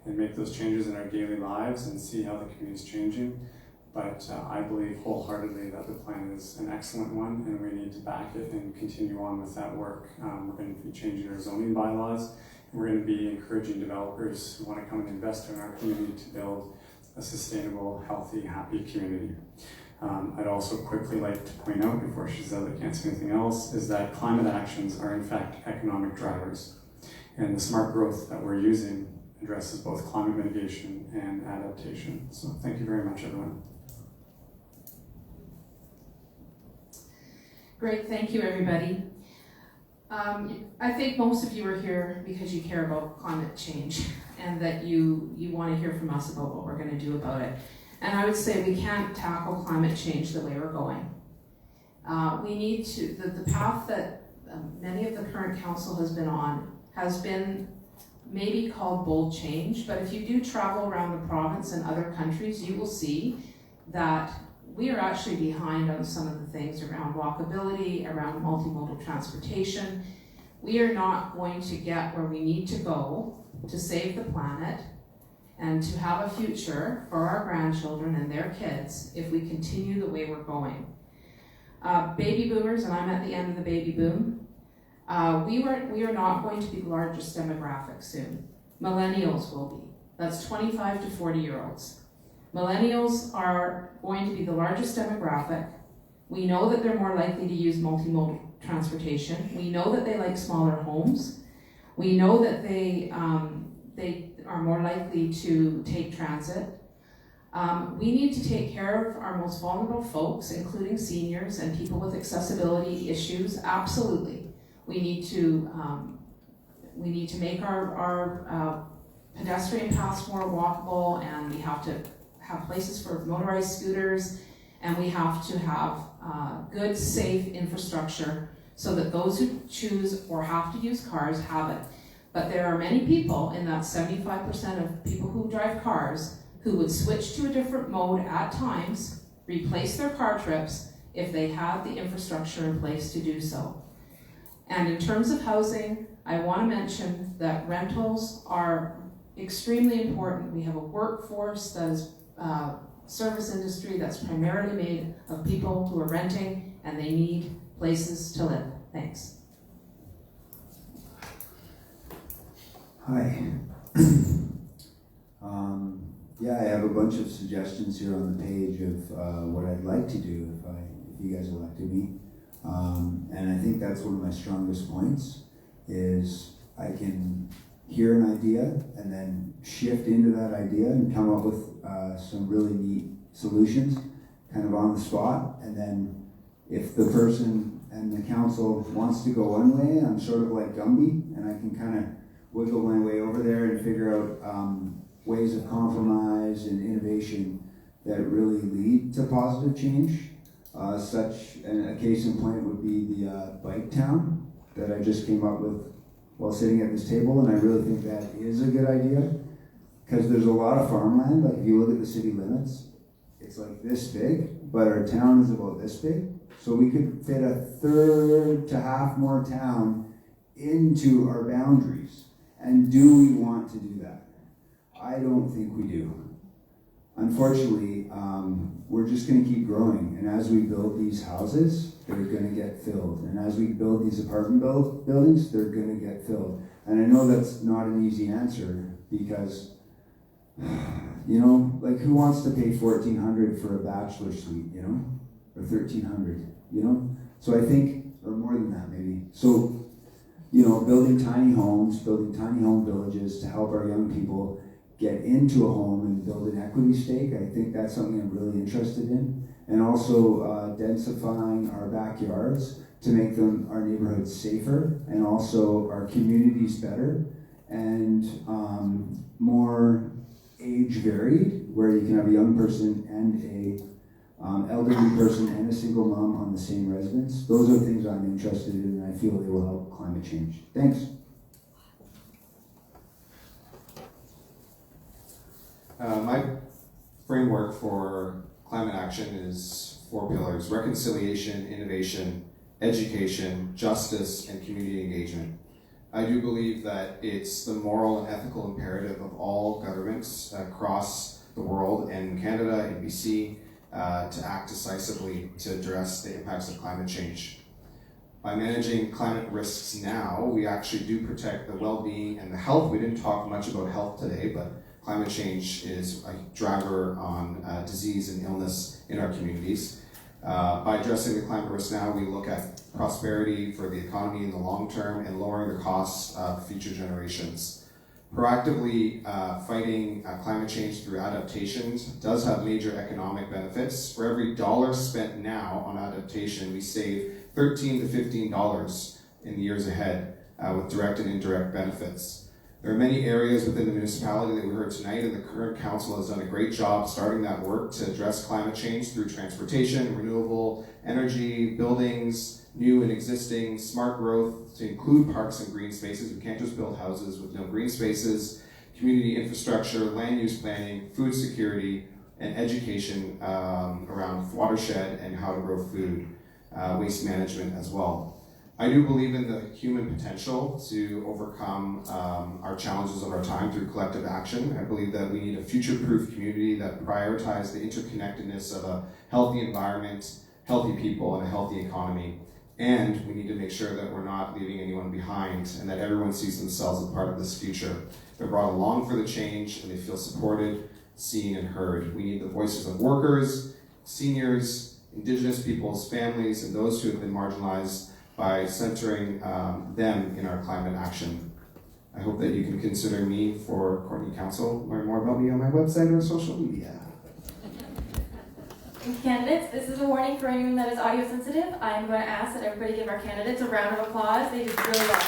and make those changes in our daily lives and see how the community is changing. But I believe wholeheartedly that the plan is an excellent one, and we need to back it and continue on with that work. We're going to be changing our zoning bylaws, and we're going to be encouraging developers who want to come and invest in our community to build a sustainable, healthy, happy community. I'd also quickly like to point out, before she says I can't say anything else, is that climate actions are in fact economic drivers. And the smart growth that we're using addresses both climate mitigation and adaptation. So thank you very much, everyone. Great, thank you, everybody. I think most of you are here because you care about climate change and that you want to hear from us about what we're going to do about it. And I would say we can't tackle climate change the way we're going. We need to, the path that many of the current council has been on has been maybe called bold change, but if you do travel around the province and other countries, you will see that we are actually behind on some of the things around walkability, around multimodal transportation. We are not going to get where we need to go to save the planet and to have a future for our grandchildren and their kids if we continue the way we're going. Baby boomers, and I'm at the end of the baby boom, we are not going to be the largest demographic soon. Millennials will be. That's 25 to 40-year-olds. Millennials are going to be the largest demographic. We know that they're more likely to use multimodal transportation. We know that they like smaller homes. We know that they are more likely to take transit. We need to take care of our most vulnerable folks, including seniors and people with accessibility issues. Absolutely. We need to make our pedestrian paths more walkable, and we have to have places for motorized scooters, and we have to have good, safe infrastructure so that those who choose or have to use cars have it. But there are many people in that 75% of people who drive cars who would switch to a different mode at times, replace their car trips if they had the infrastructure in place to do so. And in terms of housing, I want to mention that rentals are extremely important. We have a workforce that is service industry that's primarily made of people who are renting, and they need places to live. Thanks. Hi. Yeah, I have a bunch of suggestions here on the page of what I'd like to do if you guys elected me. And I think that's one of my strongest points, is I can hear an idea and then shift into that idea and come up with some really neat solutions kind of on the spot. And then if the person and the council wants to go one way, I'm sort of like Gumby, and I can kind of wiggle my way over there and figure out ways of compromise and innovation that really lead to positive change. A case in point would be the bike town that I just came up with while sitting at this table, and I really think that is a good idea, because there's a lot of farmland. Like if you look at the city limits, it's like this big, but our town is about this big. So we could fit a third to half more town into our boundaries. And do we want to do that? I don't think we do. Unfortunately, we're just going to keep growing, and as we build these houses, they're going to get filled. And as we build these apartment buildings, they're going to get filled. And I know that's not an easy answer, because, you know, like who wants to pay $1,400 for a bachelor suite, you know, or $1,300, you know? So I think, or more than that maybe. So, you know, building tiny homes, building tiny home villages to help our young people get into a home and build an equity stake. I think that's something I'm really interested in. And also densifying our backyards to make our neighborhoods safer, and also our communities better, and more age varied, where you can have a young person and a elderly person and a single mom on the same residence. Those are things I'm interested in, and I feel they will help climate change. Thanks. My framework for climate action is 4 pillars: reconciliation, innovation, education, justice, and community engagement. I do believe that it's the moral and ethical imperative of all governments across the world, and Canada and BC, to act decisively to address the impacts of climate change. By managing climate risks now, we actually do protect the well-being and the health. We didn't talk much about health today, but climate change is a driver on disease and illness in our communities. By addressing the climate risk now, we look at prosperity for the economy in the long term and lowering the costs of future generations. Proactively fighting climate change through adaptations does have major economic benefits. For every dollar spent now on adaptation, we save $13 to $15 in the years ahead with direct and indirect benefits. There are many areas within the municipality that we heard tonight, and the current council has done a great job starting that work to address climate change through transportation, renewable energy, buildings, new and existing, smart growth to include parks and green spaces. We can't just build houses with no green spaces, community infrastructure, land use planning, food security, and education around watershed and how to grow food, waste management as well. I do believe in the human potential to overcome our challenges of our time through collective action. I believe that we need a future-proof community that prioritizes the interconnectedness of a healthy environment, healthy people, and a healthy economy. And we need to make sure that we're not leaving anyone behind and that everyone sees themselves as part of this future. They're brought along for the change and they feel supported, seen, and heard. We need the voices of workers, seniors, Indigenous peoples, families, and those who have been marginalized by centering them in our climate action. I hope that you can consider me for Courtenay Council. Learn more about me on my website or social media. Candidates, this is a warning for anyone that is audio sensitive. I'm going to ask that everybody give our candidates a round of applause. They did really well.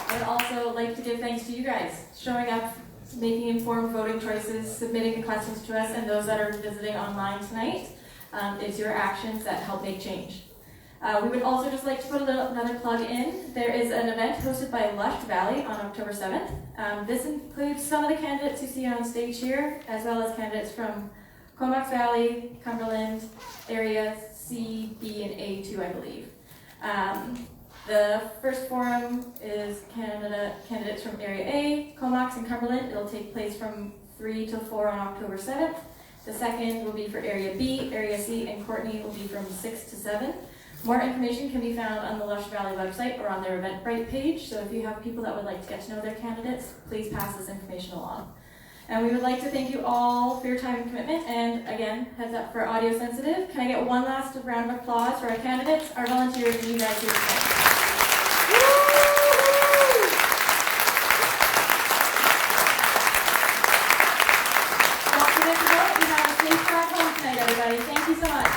I would also like to give thanks to you guys showing up, making informed voting choices, submitting the questions to us, and those that are visiting online tonight. It's your actions that help make change. We would also just like to put another plug in. There is an event hosted by Lush Valley on October 7th. This includes some of the candidates you see on stage here, as well as candidates from Comox Valley, Cumberland, area C, B, and A2, I believe. The first forum is candidates from Area A, Comox, and Cumberland. It'll take place from 3 to 4 on October 7th. The second will be for Area B, Area C, and Courtenay will be from 6 to 7. More information can be found on the Lush Valley website or on their Eventbrite page, so if you have people that would like to get to know their candidates, please pass this information along. And we would like to thank you all for your time and commitment, and again, heads up for audio sensitive. Can I get one last round of applause for our candidates, our volunteers, and you guys here today? Don't forget to vote. We have a safe drive home tonight, everybody. Thank you so much.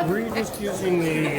Were you just using the